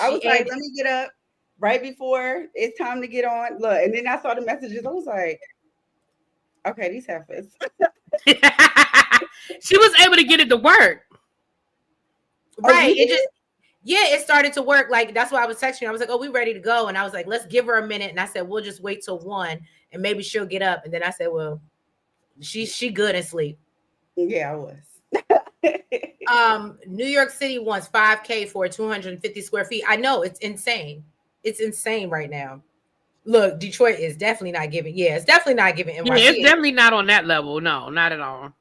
I was like, let me get up right before it's time to get on. Look, and then I saw the messages. I was like, okay, these heifers. She was able to get it to work. Right. It started to work. Like, that's why I was texting you. I was like, oh, we ready to go. And I was like, let's give her a minute. And I said, we'll just wait till 1 and maybe she'll get up. And then I said, well, she good and sleep. Yeah, I was. New York City wants $5,000 for 250 square feet. I know, it's insane. It's insane right now. Look, Detroit is definitely not giving. Yeah, it's definitely not giving NYC. Yeah, it's definitely not on that level. No, not at all.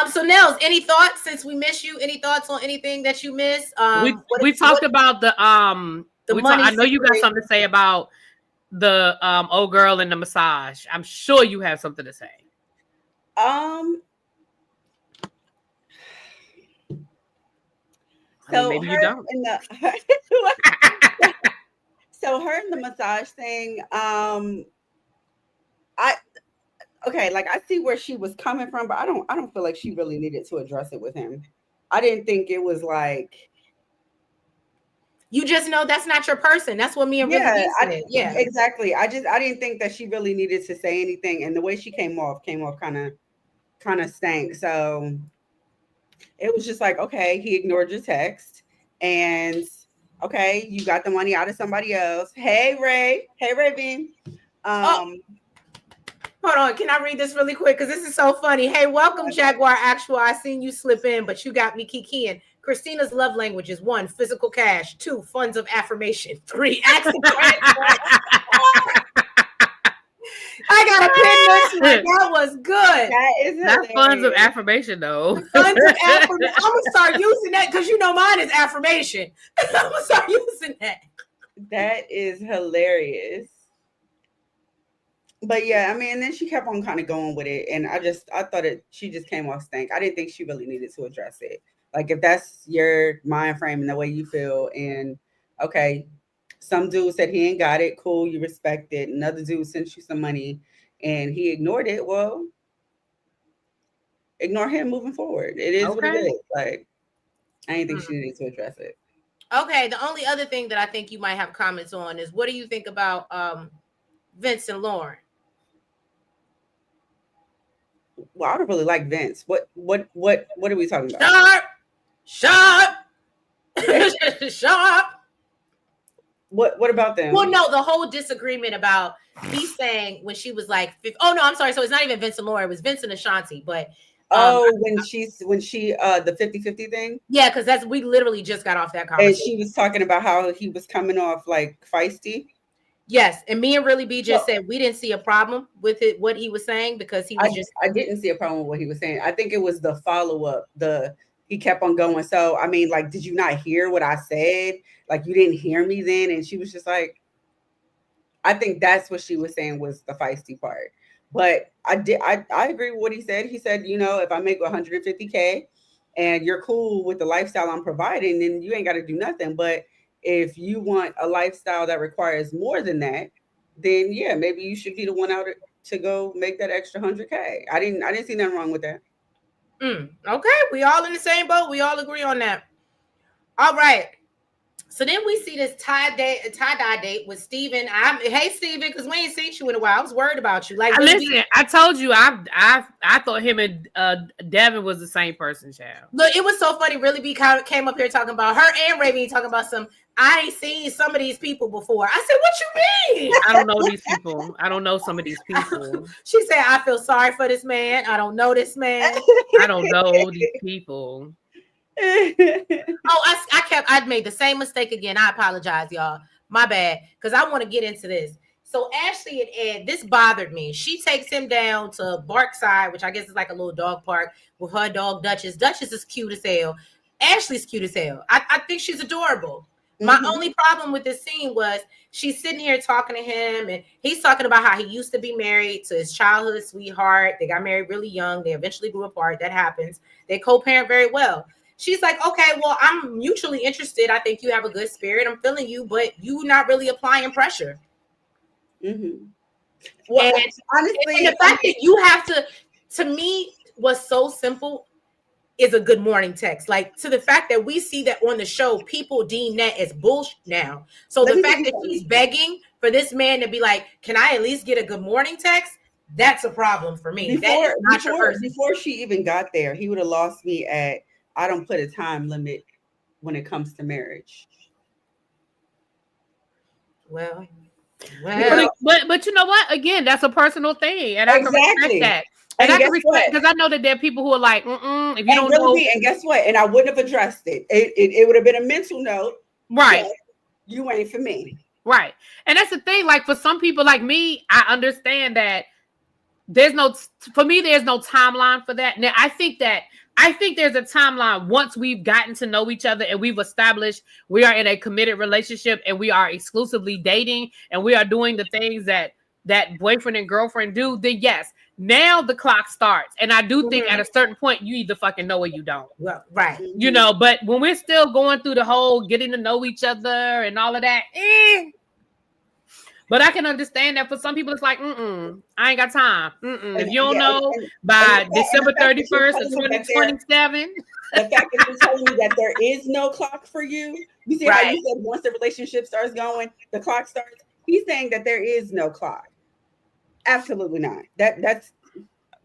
So Nels, any thoughts since we miss you? Any thoughts on anything that you miss? We talked about the money. I know you got something to say about the old girl and the massage. I'm sure you have something to say. So maybe you don't. So her and the massage thing, like I see where she was coming from, but I don't feel like she really needed to address it with him. I didn't think it was like, you just know that's not your person. That's what me and Really yeah, exactly. I didn't think that she really needed to say anything, and the way she came off kind of stank. So it was just like, okay, he ignored your text, and okay, you got the money out of somebody else. Hey Ray, Bean. Hold on, can I read this really quick? Because this is so funny. Hey, welcome, Jaguar Actual. I seen you slip in, but you got me kikiing. Christina's love languages: 1, physical cash; 2, funds of affirmation; 3, acts of I gotta pin this one. That was good. That's funds of affirmation, though. Funds of affirmation. I'm gonna start using that because you know mine is affirmation. I'm gonna start using that. That is hilarious. But yeah, I mean, and then she kept on kind of going with it, and I thought she just came off stank. I didn't think she really needed to address it. Like, if that's your mind frame and the way you feel, and okay, some dude said he ain't got it, cool, you respect it. Another dude sent you some money, and he ignored it. Well, ignore him moving forward. It is what it is. Like, I didn't think she needed to address it. Okay, the only other thing that I think you might have comments on is, what do you think about Vince and Lauren? Well, I don't really like Vince. What are we talking about? Sharp. What about them? Well, no, the whole disagreement about me saying when she was like, oh no, I'm sorry. So it's not even Vince and Lauren, it was Vince and Ashanti. But when she the 50-50 thing? Yeah, because we literally just got off that conversation. And she was talking about how he was coming off like feisty. Yes, and me and Really B just said we didn't see a problem with it, what he was saying, because he was I didn't see a problem with what he was saying. I think it was the follow-up, he kept on going. So, I mean, like, did you not hear what I said? Like, you didn't hear me then? And she was just like, I think that's what she was saying was the feisty part. But I agree with what he said. He said, if I make 150K and you're cool with the lifestyle I'm providing, then you ain't got to do nothing. But if you want a lifestyle that requires more than that, then yeah, maybe you should be the one out to go make that extra 100K. I didn't see nothing wrong with that. Okay, we all in the same boat. We all agree on that. All right. So then we see this tie-dye date with Steven. Hey Steven, because we ain't seen you in a while. I was worried about you. Like, listen, I told you I thought him and Devin was the same person, child. Look, it was so funny. Really B came up here talking about her and Raven talking about I ain't seen some of these people before. I said, what you mean? I don't know these people. I don't know some of these people. She said, I feel sorry for this man. I don't know this man. I don't know these people. I'd made the same mistake again. I apologize, y'all. My bad. Because I want to get into this. So Ashley and Ed, this bothered me. She takes him down to Barkside, which I guess is like a little dog park with her dog Duchess. Duchess is cute as hell. Ashley's cute as hell. I think she's adorable. My only problem with this scene was she's sitting here talking to him, and he's talking about how he used to be married to his childhood sweetheart. They got married really young. They eventually grew apart. That happens. They co-parent very well. She's like, okay, well, I'm mutually interested. I think you have a good spirit. I'm feeling you, but you not really applying pressure. Well, and honestly, and the fact that you have to me, was so simple is a good morning text. Like, to the fact that we see that on the show, people deem that as bullshit now. So the fact that she's begging for this man to be like, can I at least get a good morning text? That's a problem for me. Before she even got there, he would have lost me at, I don't put a time limit when it comes to marriage. Well, but you know what? Again, that's a personal thing, and I can respect that. And I can respect, because I know that there are people who are like, if you don't know. And guess what? And I wouldn't have addressed it. It would have been a mental note. Right. You ain't for me. Right. And that's the thing. Like, for some people like me, I understand that there's no timeline for that. Now, I think there's a timeline once we've gotten to know each other and we've established we are in a committed relationship and we are exclusively dating and we are doing the things that boyfriend and girlfriend do, then yes, now the clock starts. And I do think at a certain point, you either fucking know or you don't. Well, right. But when we're still going through the whole getting to know each other and all of that, But I can understand that for some people, it's like, I ain't got time. If you don't know by December 31st of 2027. The fact that you're telling me that there is no clock for you. You see how you said once the relationship starts going, the clock starts. He's saying that there is no clock. Absolutely not. That's,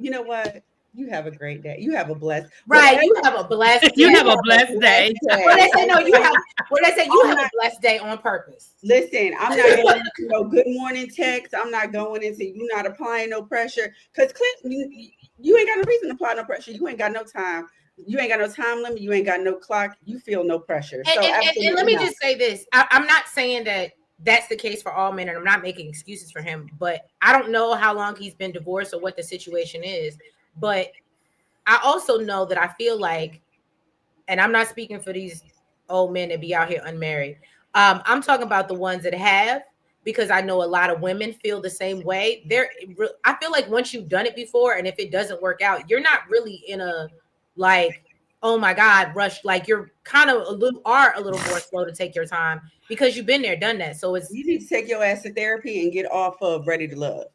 you know what? You have a great day. You have a blessed. Right. You have a blessed day. You have a blessed day. Well, they say no. You have a blessed day on purpose. Listen, I'm not going into no good morning text. I'm not going into you not applying no pressure, because you ain't got no reason to apply no pressure. You ain't got no time. You ain't got no time limit. You ain't got no clock. You feel no pressure. And let me just say this. I'm not saying that that's the case for all men, and I'm not making excuses for him, but I don't know how long he's been divorced or what the situation is. But I also know that I feel like, and I'm not speaking for these old men that be out here unmarried. I'm talking about the ones that have, because I know a lot of women feel the same way. I feel like once you've done it before, and if it doesn't work out, you're not really in a like, oh my God, rush. Like, you're kind of a little more slow to take your time because you've been there, done that. So you need to take your ass to therapy and get off of Ready to Love,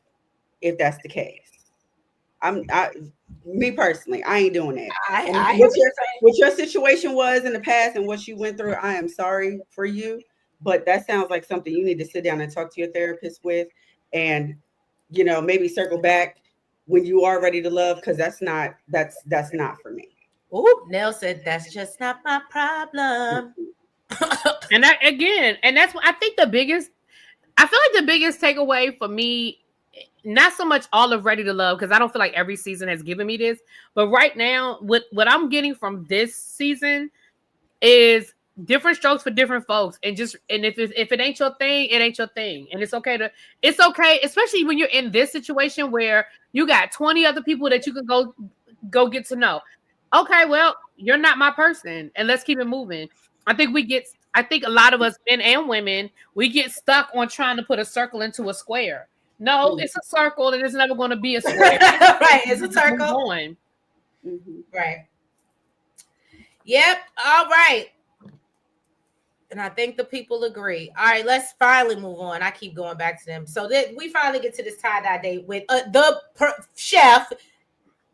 if that's the case. Me personally, I ain't doing that. What your situation was in the past and what you went through, I am sorry for you, but that sounds like something you need to sit down and talk to your therapist with, and maybe circle back when you are ready to love, because that's not for me. Oh, Nell said that's just not my problem. And that's what I think I feel like the biggest takeaway for me, not so much all of Ready to Love, because I don't feel like every season has given me this, but right now, what I'm getting from this season is different strokes for different folks, and if it ain't your thing, it ain't your thing, and it's okay, especially when you're in this situation where you got 20 other people that you can go get to know. Okay, well, you're not my person, and let's keep it moving. I think a lot of us, men and women, we get stuck on trying to put a circle into a square. No, it's a circle, and it's never going to be a square. Right, it's a circle. Right. Yep. All right. And I think the people agree. All right, let's finally move on. I keep going back to them. So that we finally get to this tie-dye date with chef.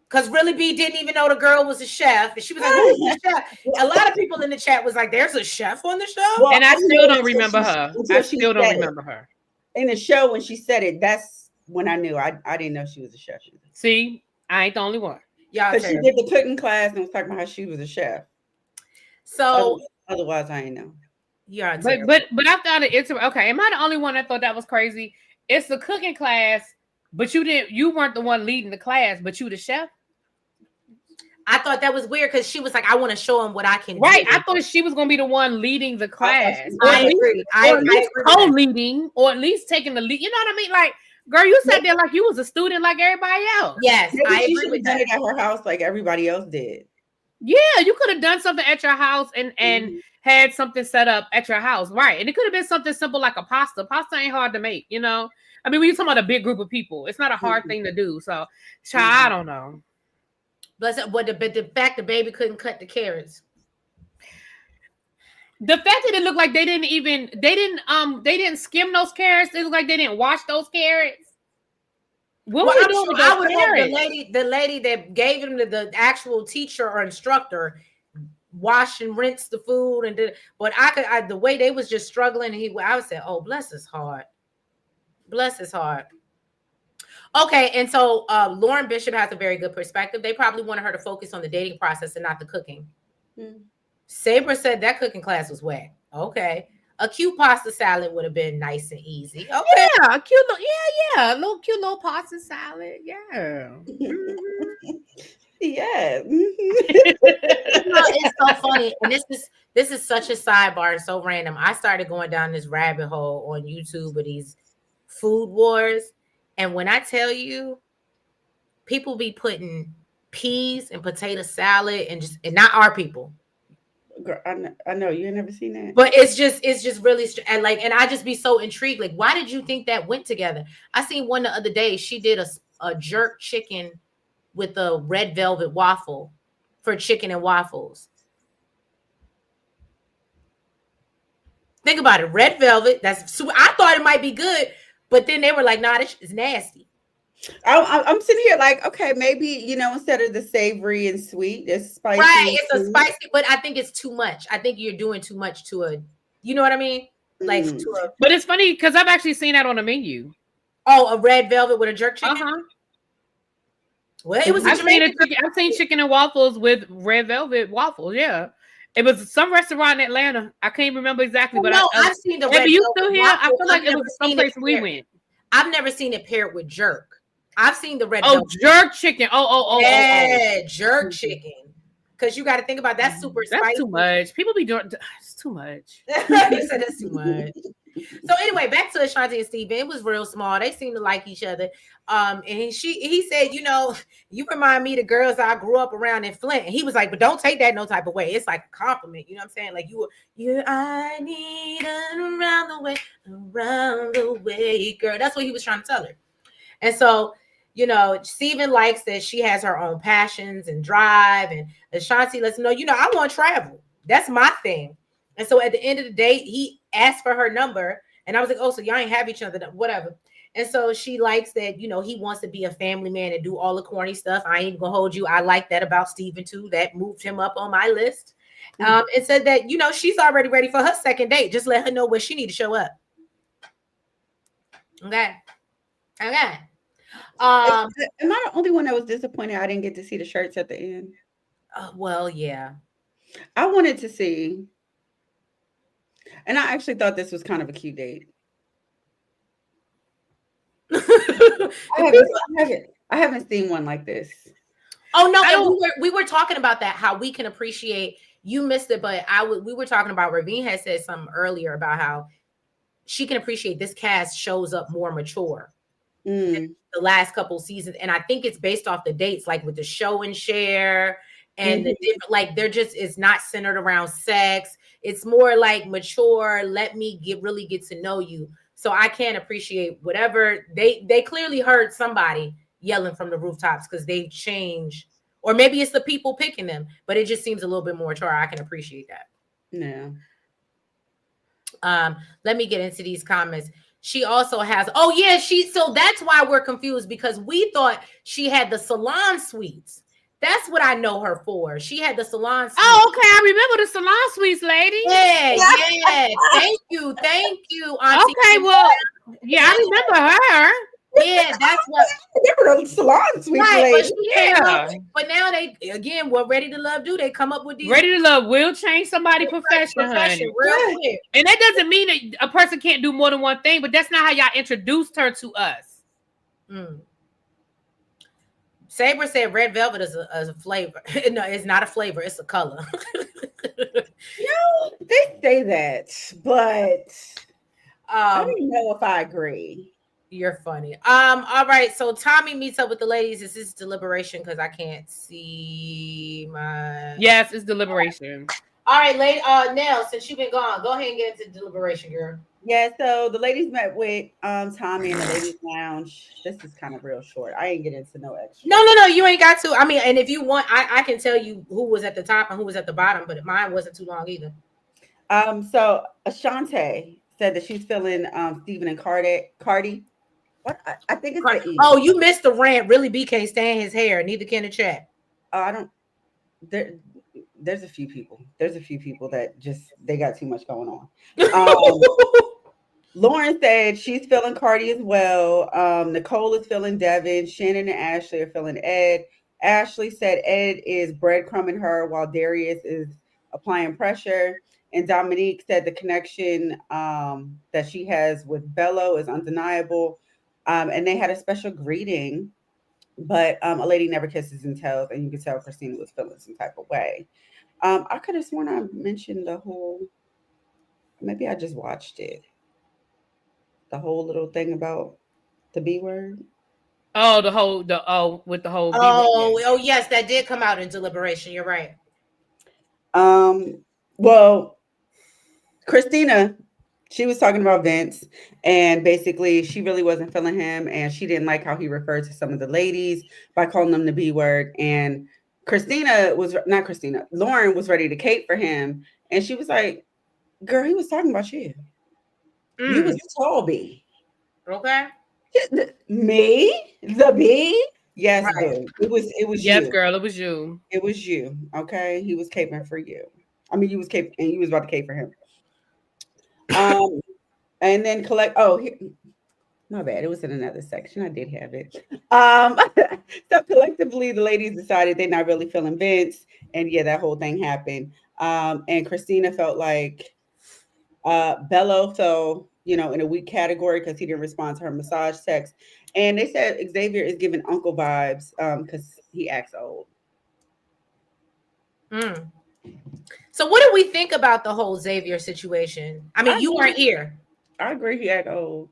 Because Really B didn't even know the girl was a chef. And she was like, who's the chef? A lot of people in the chat was like, there's a chef on the show? Well, and I still don't remember her. I still don't remember her. In the show, when she said it, that's when I knew. I didn't know she was a chef. See, I ain't the only one. Yeah, because she did the cooking class and was talking about how she was a chef. So otherwise, I ain't know. Yeah, but I thought it's okay. Am I the only one that thought that was crazy? It's the cooking class, but you weren't the one leading the class, but you the chef. I thought that was weird because she was like, I want to show him what I can do. Right. I thought she was going to be the one leading the class. I agree. Or at least co-leading, or at least taking the lead. You know what I mean? Like, girl, you sat there like you was a student like everybody else. Yes, maybe I agree with that. It at her house like everybody else did. Yeah, you could have done something at your house and had something set up at your house. Right. And it could have been something simple like a pasta. Pasta ain't hard to make, you know? I mean, when you're talking about a big group of people, it's not a hard thing to do. So, child, I don't know. But the fact the baby couldn't cut the carrots. The fact that it looked like they didn't skim those carrots. It looked like they didn't wash those carrots. What were you doing with those carrots? The lady that gave him the actual teacher or instructor wash and rinse the food and did. But the way they was just struggling, I would say, oh, bless his heart. Bless his heart. Okay, and so Lauren Bishop has a very good perspective. They probably wanted her to focus on the dating process and not the cooking. Sabra said that cooking class was whack. Okay. A cute pasta salad would have been nice and easy. Okay. Yeah, a cute little, a little cute little pasta salad. Yeah. Yeah. It's so funny. And this is such a sidebar and so random. I started going down this rabbit hole on YouTube of these food wars. And when I tell you, people be putting peas and potato salad and not our people. Girl, I know you ain't never seen that, but it's just really and I just be so intrigued. Like, why did you think that went together? I seen one the other day. She did a jerk chicken with a red velvet waffle for chicken and waffles. Think about it, red velvet. That's super. I thought it might be good, but then they were like, "Nah, this is nasty." I'm sitting here like, okay, maybe, instead of the savory and sweet, it's spicy. Right, it's a spicy, but I think it's too much. I think you're doing too much to a, you know what I mean? Like but it's funny because I've actually seen that on the menu. Oh, a red velvet with a jerk chicken? Well, it was I've seen chicken and waffles with red velvet waffles, yeah. It was some restaurant in Atlanta. I can't remember exactly, but I've seen the red velvet. You still here? I feel like it was someplace we went. I've never seen it paired with jerk. I've seen the red. Jerk chicken. Jerk chicken. Because you got to think about that's super spicy. That's too much. People be doing. It's too much. You said that's too much. So anyway, back to Ashanti and Steven. It was real small. They seemed to like each other. And he said, you remind me of the girls I grew up around in Flint. And he was like, but don't take that no type of way. It's like a compliment. You know what I'm saying? Like I need around the way, girl. That's what he was trying to tell her. And so, Steven likes that she has her own passions and drive. And Ashanti lets him know, I want to travel. That's my thing. And so at the end of the day, he asked for her number. And I was like, oh, so y'all ain't have each other, whatever. And so she likes that, he wants to be a family man and do all the corny stuff. I ain't even gonna hold you. I like that about Steven too. That moved him up on my list. And said that, she's already ready for her second date. Just let her know where she need to show up. Okay. Am I the only one that was disappointed I didn't get to see the shirts at the end? Well, yeah. I wanted to see. And I actually thought this was kind of a cute date. I haven't seen one like this. Oh no, and we were talking about that, how we can appreciate You missed it, but we were talking about, Ravine had said something earlier about how she can appreciate this cast shows up more mature the last couple seasons, and I think it's based off the dates, like with the show and share and the different, like they're just, it's not centered around sex. It's more like mature. Let me really get to know you. So I can appreciate whatever they clearly heard somebody yelling from the rooftops because they change, or maybe it's the people picking them, but it just seems a little bit more mature. I can appreciate that. Yeah. Let me get into these comments. She also has, oh yeah, so that's why we're confused, because we thought she had the salon suites. That's what I know her for. She had the salon suites. Oh, okay. I remember the salon suites, lady. Yeah. Thank you, Auntie. Okay, well, yeah, I remember her. Yeah, that's what. Remember the salon suite, right, lady. But now they, again, what Ready to Love do? They come up with these. Ready to Love will change somebody's profession, honey. Real quick. And that doesn't mean that a person can't do more than one thing, but that's not how y'all introduced her to us. Saber said red velvet is a flavor. No, it's not a flavor. It's a color. They say that, but I don't know if I agree. You're funny. All right. So Tommy meets up with the ladies. Is this deliberation? Because I can't see my. Yes, it's deliberation. All right, lady. Nell, since you've been gone, go ahead and get into deliberation, girl. Yeah. So the ladies met with Tommy in the ladies' lounge. This is kind of real short. I ain't getting into no extra. No. You ain't got to. I mean, and if you want, I can tell you who was at the top and who was at the bottom, but mine wasn't too long either. So Ashante said that she's feeling Stephen and Cardi. What? I think it's the E. Oh, you missed the rant. Really, B can't stand his hair. Neither can the chat. I don't. There's a few people. There's a few people that just they got too much going on. Lauren said she's feeling Cardi as well. Nicole is feeling Devin. Shannon and Ashley are feeling Ed. Ashley said Ed is breadcrumbing her while Darius is applying pressure. And Dominique said the connection that she has with Bello is undeniable. And they had a special greeting, but a lady never kisses and tells, and you could tell Christina was feeling some type of way. I could have sworn I mentioned the whole, maybe I just watched it. The whole little thing about the B word. Oh, with the whole. Oh, yes, that did come out in deliberation. You're right. Well, Christina, she was talking about Vince, and basically she really wasn't feeling him, and she didn't like how he referred to some of the ladies by calling them the B word. And Lauren was ready to cape for him, and she was like, "Girl, he was talking about you. You was tall B." Okay. Me, the B. Yes, right. It was yes, you. Girl, it was you. It was you. Okay, he was caping for you. I mean, you was caping, and you was about to cape for him. And then my bad. It was in another section. I did have it. So collectively, the ladies decided they're not really feeling Vince, and yeah, that whole thing happened. And Christina felt like Bello fell, in a weak category because he didn't respond to her massage text. And they said Xavier is giving uncle vibes because he acts old. So what do we think about the whole Xavier situation? I mean, you weren't here. I agree he act old.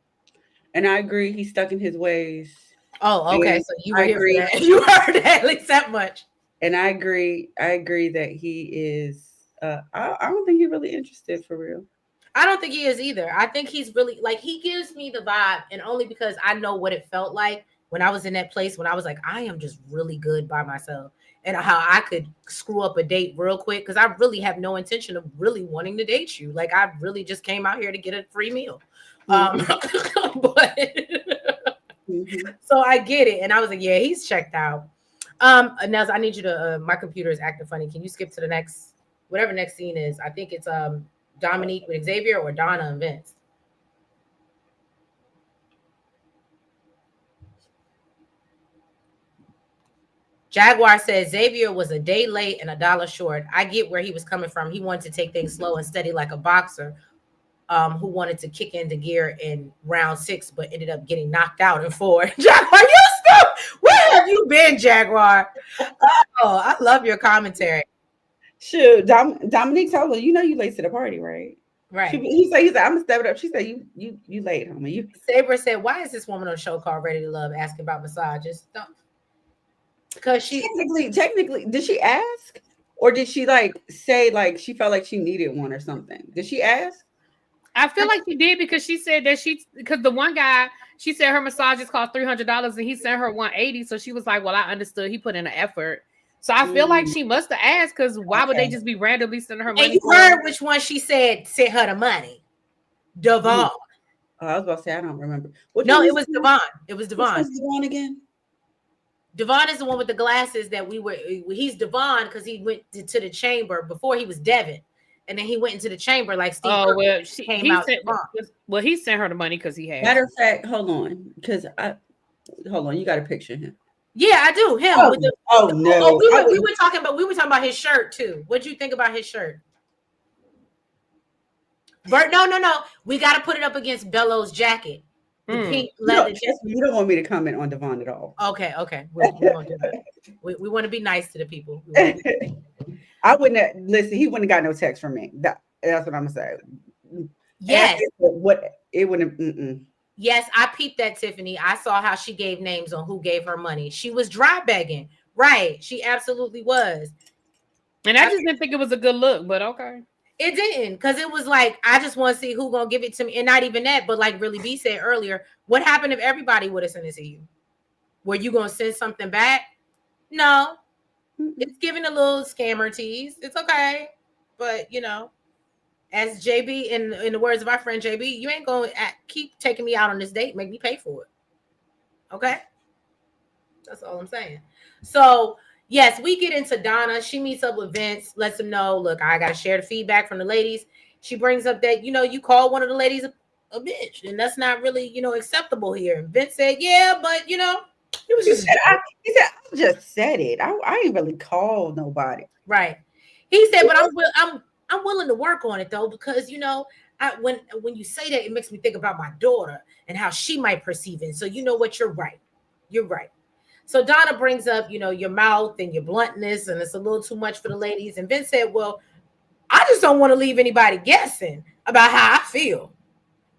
And I agree he's stuck in his ways. Oh, okay. And so you were here for that. You heard at least that much. And I agree that he is I don't think he's really interested for real. I don't think he is either. I think he's really, like, he gives me the vibe, and only because I know what it felt like when I was in that place when I was like, I am just really good by myself, and how I could screw up a date real quick because I really have no intention of really wanting to date you. Like, I really just came out here to get a free meal. But so I get it. And I was like, yeah, he's checked out. Nels, I need you to, my computer is acting funny. Can you skip to the next, whatever next scene is? I think it's Dominique with Xavier or Donna and Vince. Jaguar says Xavier was a day late and $1 short. I get where he was coming from. He wanted to take things slow and steady like a boxer who wanted to kick into gear in round 6, but ended up getting knocked out in 4. Jaguar, you stop. Where have you been, Jaguar? Oh, I love your commentary. Shoot, Dominique told her, you late to the party, right? Right. He said, I'm gonna step it up. She said, you late, homie. Saber said, "Why is this woman on a show called Ready to Love asking about massages?" Because she Technically, did she ask, or did she like say like she felt like she needed one or something? Did she ask? I feel like she did because she said that because the one guy, she said her massages cost $300 and he sent her 180. So she was like, well, I understood he put in an effort. So I feel like she must have asked, because why would they just be randomly sending her money? And you heard which one she said sent her the money? Devon. Oh, I was about to say I don't remember. Which No, one it is was Devon. It was Which Devon. one's Devon again? Devon is the one with the glasses that we were. He's Devon because he went to the chamber before he was Devin, and then he went into the chamber like Steve. Oh well, came out. He sent her the money because he had. Matter of fact, hold on, you got to picture him. Yeah, I do. Him Oh, with the. No, we were talking about his shirt too. What'd you think about his shirt? Bert, no. We got to put it up against Bello's jacket. The pink leather. You don't want me to comment on Devon at all. Okay. We won't do that. We want to be nice to the people. I wouldn't have, listen. He wouldn't have got no text from me. That's what I'm gonna say. Yes. What it wouldn't. Yes, I peeped that, Tiffany. I saw how she gave names on who gave her money. She was dry begging. Right. She absolutely was. And I just didn't think it was a good look, but okay. It didn't, because it was like, I just want to see who gonna give it to me. And not even that, but like Really B said earlier, what happened if everybody would have sent it to you? Were you gonna send something back? No. It's giving a little scammer tease. It's okay. But as JB, in the words of our friend JB, you ain't gonna keep taking me out on this date, make me pay for it. Okay? That's all I'm saying. So yes, we get into Donna. She meets up with Vince, lets him know, look, I got to share the feedback from the ladies. She brings up that, you called one of the ladies a bitch, and that's not really, acceptable here. And Vince said, yeah, but, it was just. I just said it. I ain't really called nobody. Right. He said, but I'm willing to work on it, though, because, when you say that, it makes me think about my daughter and how she might perceive it. So you know what? You're right. You're right. So Donna brings up, your mouth and your bluntness, and it's a little too much for the ladies. And Vince said, well, I just don't want to leave anybody guessing about how I feel.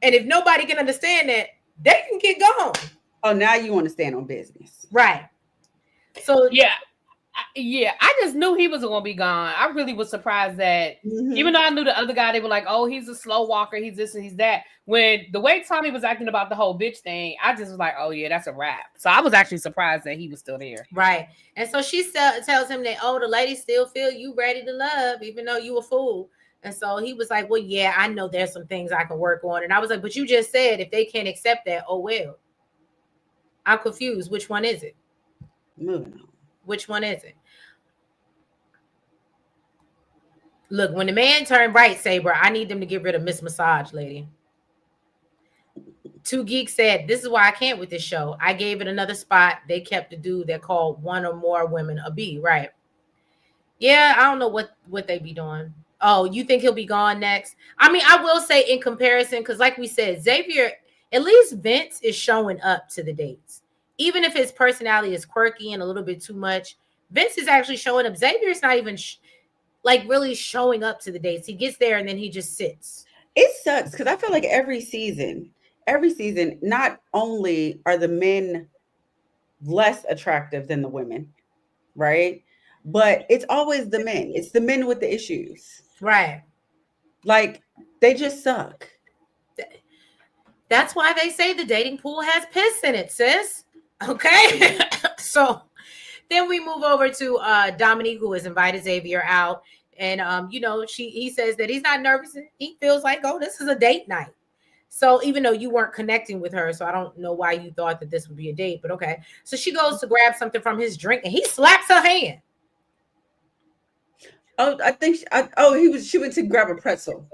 And if nobody can understand that, they can get going. Oh, now you want to stand on business. Right. So, yeah. I just knew he was going to be gone. I really was surprised that, even though I knew the other guy, they were like, oh, he's a slow walker, he's this and he's that. When the way Tommy was acting about the whole bitch thing, I just was like, oh yeah, that's a wrap. So I was actually surprised that he was still there. Right. And so she tells him that, oh, the ladies still feel you ready to love, even though you a fool. And so he was like, well, yeah, I know there's some things I can work on. And I was like, but you just said if they can't accept that, oh well. I'm confused. Which one is it? Moving on. Which one is it? Look, when the man turned right, Saber, I need them to get rid of Miss Massage Lady. Two Geeks said, this is why I can't with this show. I gave it another spot. They kept the dude that called one or more women a B, right? Yeah, I don't know what they be doing. Oh, you think he'll be gone next? I mean, I will say in comparison, because like we said, Xavier, at least Vince is showing up to the dates. Even if his personality is quirky and a little bit too much, Vince is actually showing up. Xavier's not even really showing up to the dates. He gets there and then he just sits. It sucks because I feel like every season, not only are the men less attractive than the women, right? But it's always the men. It's the men with the issues. Right. Like, they just suck. That's why they say the dating pool has piss in it, sis. Okay. So then we move over to Dominique, who has invited Xavier out. And, he says that he's not nervous. He feels like, oh, this is a date night. So even though you weren't connecting with her, so I don't know why you thought that this would be a date, but okay. So she goes to grab something from his drink and he slaps her hand. Oh, I think, she went to grab a pretzel.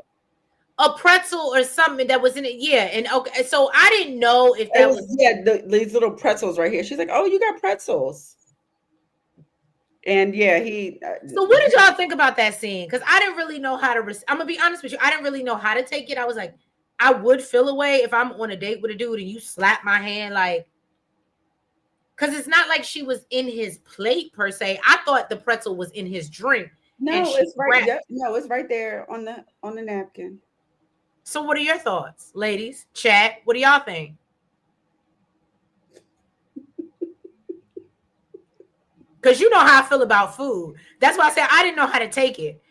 A pretzel or something that was in it. Yeah. And okay. So I didn't know if that was. Yeah, these little pretzels right here. She's like, oh, you got pretzels. And yeah, So what did y'all think about that scene? Because I didn't really know how to. I'm gonna be honest with you. I didn't really know how to take it. I was like, I would feel away if I'm on a date with a dude and you slap my hand, like, because it's not like she was in his plate per se. I thought the pretzel was in his drink, and No, she it's right. grabbed. Yep. No, it's right there on the napkin. So, what are your thoughts, ladies? Chat. What do y'all think? Because you know how I feel about food. That's why I said I didn't know how to take it.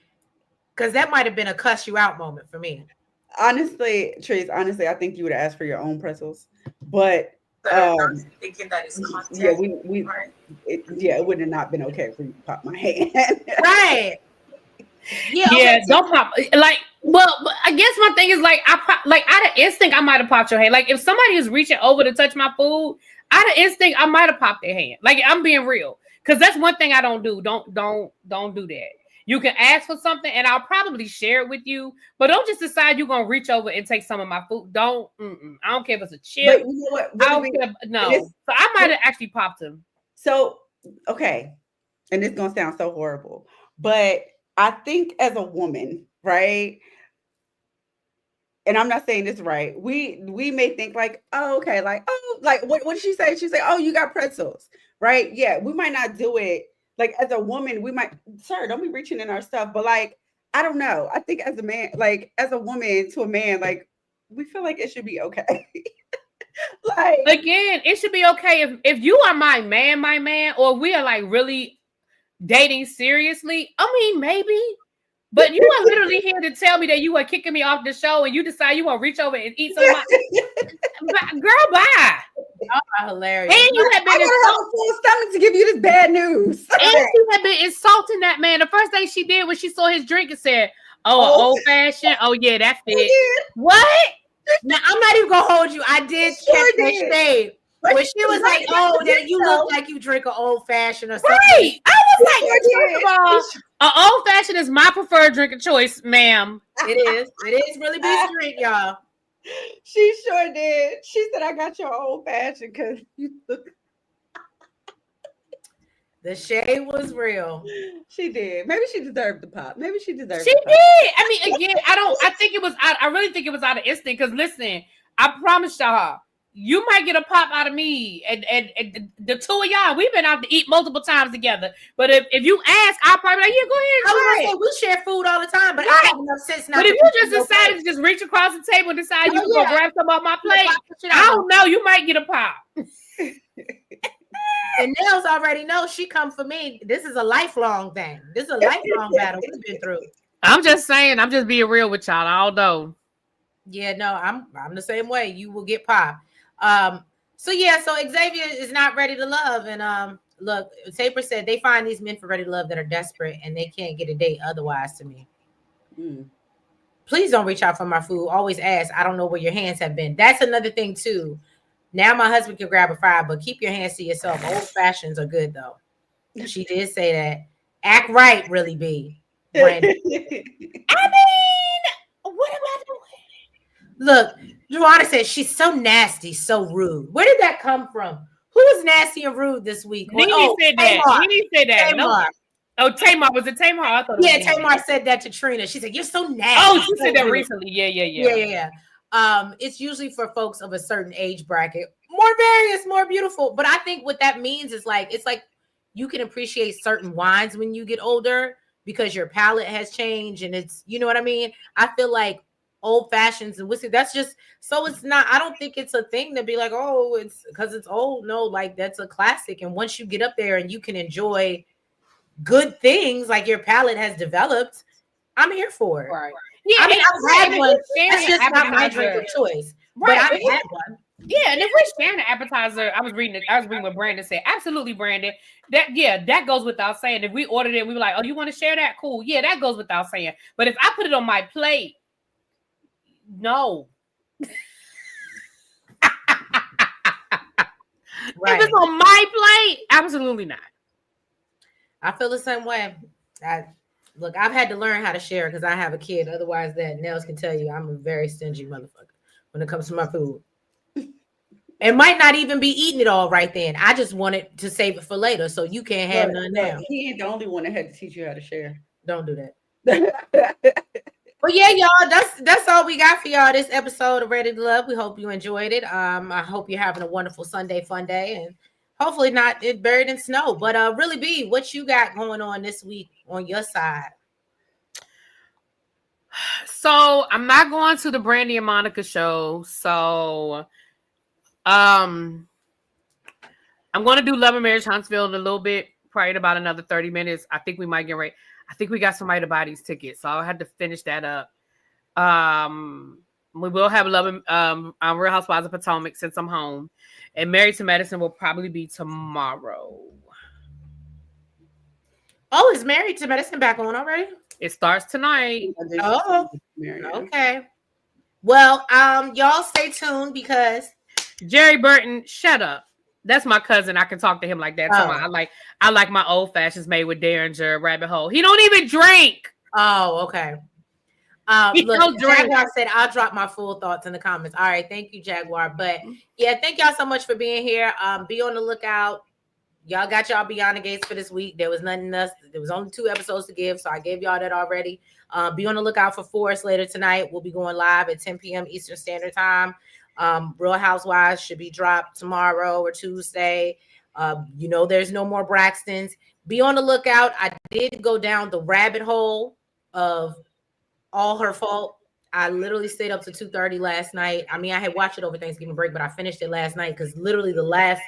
Because that might have been a cuss you out moment for me. Honestly, Trace, honestly, I think you would have asked for your own pretzels. But Thinking that it's yeah, contact. it would have not been okay for you to pop my hand. Right. Yeah. Yeah, Okay. don't pop. Like, well, I guess my thing is like like out of instinct, I might have popped your hand. Like if somebody is reaching over to touch my food, out of instinct, I might have popped their hand. Like I'm being real, because that's one thing I don't do. Don't do that. You can ask for something, and I'll probably share it with you, but don't just decide you're gonna reach over and take some of my food. Don't. I don't care if it's a But chip. you know what? I don't care. No. So I might have actually popped him. So okay, and it's gonna sound so horrible, but I think as a woman, right? And I'm not saying this right. We may think like, oh, okay, like, oh, like what did she say? She said, oh, you got pretzels, right? Yeah, we might not do it like as a woman. We might, sir, don't be reaching in our stuff, but like, I don't know. I think as a man, like as a woman to a man, like we feel like it should be okay. Like again, it should be okay if you are my man, or we are like really dating seriously. I mean, maybe. But you are literally here to tell me that you are kicking me off the show and you decide you want to reach over and eat some of my girl, bye. Oh, hilarious. And you have been I have a full stomach to give you this bad news. And she had been insulting that man. The first thing she did when she saw his drink and said, oh, old fashioned. Oh, yeah, that fit. What? Now, I'm not even gonna hold you. I did catch that shade. When she was like, "Oh, that you look like you drink an old fashioned or something." Right. I was like, first of all, an old fashioned is my preferred drink of choice, ma'am. It is. It is really B's drink, y'all. She sure did. She said, "I got your old fashioned because you look." The shade was real. She did. Maybe she deserved the pop. Maybe she deserved. She did. I mean, again, I think it was. I really think it was out of instinct. Because listen, I promise y'all, you might get a pop out of me, and the two of y'all, we've been out to eat multiple times together. But if you ask, I'll probably be like, yeah, go ahead. I was say we share food all the time, but I have enough sense not. But if you just decided to just reach across the table and decide you can go grab some off my plate, I don't know. You might get a pop. And Nels already knows she come for me. This is a lifelong thing. This is a lifelong battle we've been through. I'm just saying. I'm just being real with y'all. I don't know. Yeah, no, I'm the same way. You will get popped. So Xavier is not ready to love, and look, Taper said they find these men for ready to love that are desperate and they can't get a date otherwise. To me, please don't reach out for my food. Always ask. I don't know where your hands have been. That's another thing too. Now my husband can grab a fry, but keep your hands to yourself. Old fashions are good though. She did say that. Act right, really be. Brandon. I mean, what am I doing? Look, Joanna said she's so nasty, so rude. Where did that come from? Who was nasty and rude this week? Nene said that. Nene said that. Tamar. No. Oh, Tamar. Was it Tamar? I thought it was Tamar said that to Trina. She said, "You're so nasty." Oh, she said that recently. Yeah. It's usually for folks of a certain age bracket, more various, more beautiful. But I think what that means is it's like you can appreciate certain wines when you get older because your palate has changed, and it's, you know what I mean? I feel like old fashions and whiskey, that's just, so it's not, I don't think it's a thing to be like, oh, it's because it's old. No, like that's a classic. And once you get up there and you can enjoy good things, like your palate has developed, I'm here for it. Right. Yeah, I mean, I've had one. That's just not my drink of choice. Right. But I've had one. Yeah, and if we're sharing an appetizer, I was reading what Brandon said. Absolutely, Brandon. That goes without saying. If we ordered it, we were like, oh, you want to share that? Cool. Yeah, that goes without saying. But if I put it on my plate, no. Right. If it's on my plate, absolutely not. I feel the same way. Look, I've had to learn how to share because I have a kid. Otherwise, that Nels can tell you I'm a very stingy motherfucker when it comes to my food. It might not even be eating it all right then. I just wanted to save it for later, so you can't have none now. He ain't the only one that had to teach you how to share. Don't do that. But yeah, y'all, that's all we got for y'all this episode of Ready to Love. We hope you enjoyed it. I hope you're having a wonderful Sunday fun day, and Hopefully not buried in snow. But really, B, what you got going on this week on your side? So I'm not going to the Brandy and Monica show. So I'm going to do Love and Marriage Huntsville in a little bit, probably in about another 30 minutes. I think we might get ready. I think we got somebody to buy these tickets, so I'll have to finish that up. We will have Love and Real Housewives of Potomac since I'm home, and Married to Medicine will probably be tomorrow. Oh, is Married to Medicine back on already? It starts tonight. Oh, okay. Well, y'all stay tuned because Jerry Burton, shut up. That's my cousin. I can talk to him like that. Oh. I like my old fashions made with Derringer Rabbit Hole. He don't even drink. Oh, okay. Look, Jaguar said I'll drop my full thoughts in the comments. All right, thank you, Jaguar. But yeah, thank y'all so much for being here. Be on the lookout. Y'all got y'all Beyond the Gates for this week. There was nothing else. There was only 2 episodes to give, so I gave y'all that already. Be on the lookout for Forrest later tonight. We'll be going live at 10 p.m. Eastern Standard Time. Real Housewives should be dropped tomorrow or Tuesday. There's no more Braxtons. Be on the lookout. I did go down the rabbit hole of All Her Fault. I literally stayed up to 2:30 last night. I mean, I had watched it over Thanksgiving break, but I finished it last night because literally the last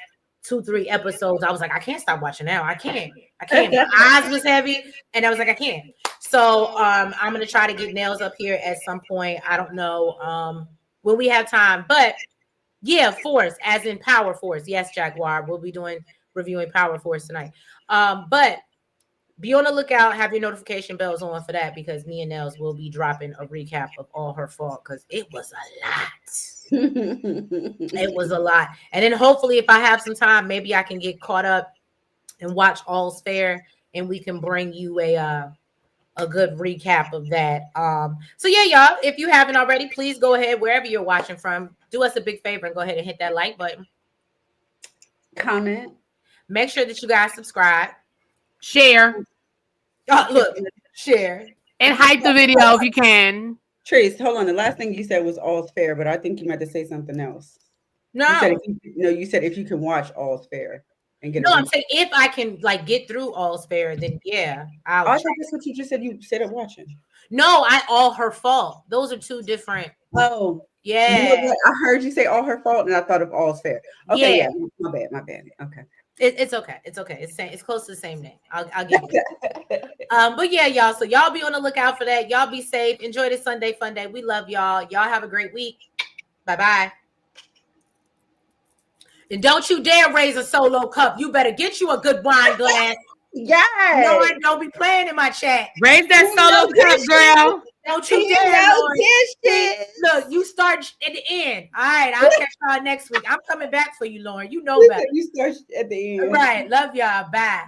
2-3 episodes, I was like, I can't stop watching now. I can't. My eyes was heavy, and I was like, I can't. So I'm gonna try to get nails up here at some point. I don't know when we have time, but yeah, Force, as in Power Force. Yes, Jaguar. We'll be reviewing Power Force tonight. But be on the lookout. Have your notification bells on for that because me and Nels will be dropping a recap of All Her Fault because it was a lot. It was a lot. And then hopefully if I have some time, maybe I can get caught up and watch All's Fair and we can bring you a good recap of that. So yeah, y'all, if you haven't already, please go ahead wherever you're watching from. Do us a big favor and go ahead and hit that like button. Comment. Make sure that you guys subscribe. Share. Oh, look, share. And hype the video if you can. Trace, hold on. The last thing you said was All's Fair, but I think you meant to say something else. No. You said if you can watch All's Fair and get. No, I'm saying if I can get through All's Fair, then yeah. I think that's what you just said. You said it watching. No, All Her Fault. Those are 2 different. Oh, yeah. I heard you say All Her Fault, and I thought of All's Fair. Okay, yeah. My bad. Okay. It's okay. It's close to the same name. I'll give you that. But yeah, y'all. So y'all be on the lookout for that. Y'all be safe. Enjoy the Sunday fun day. We love y'all. Y'all have a great week. Bye-bye. And don't you dare raise a solo cup. You better get you a good wine glass. Yeah. Lord, don't be playing in my chat. Raise that solo cup, girl. Don't you dare, Lauren. Look, you start at the end. All right, I'll catch y'all next week. I'm coming back for you, Lauren. You know better. You start at the end. All right, love y'all. Bye.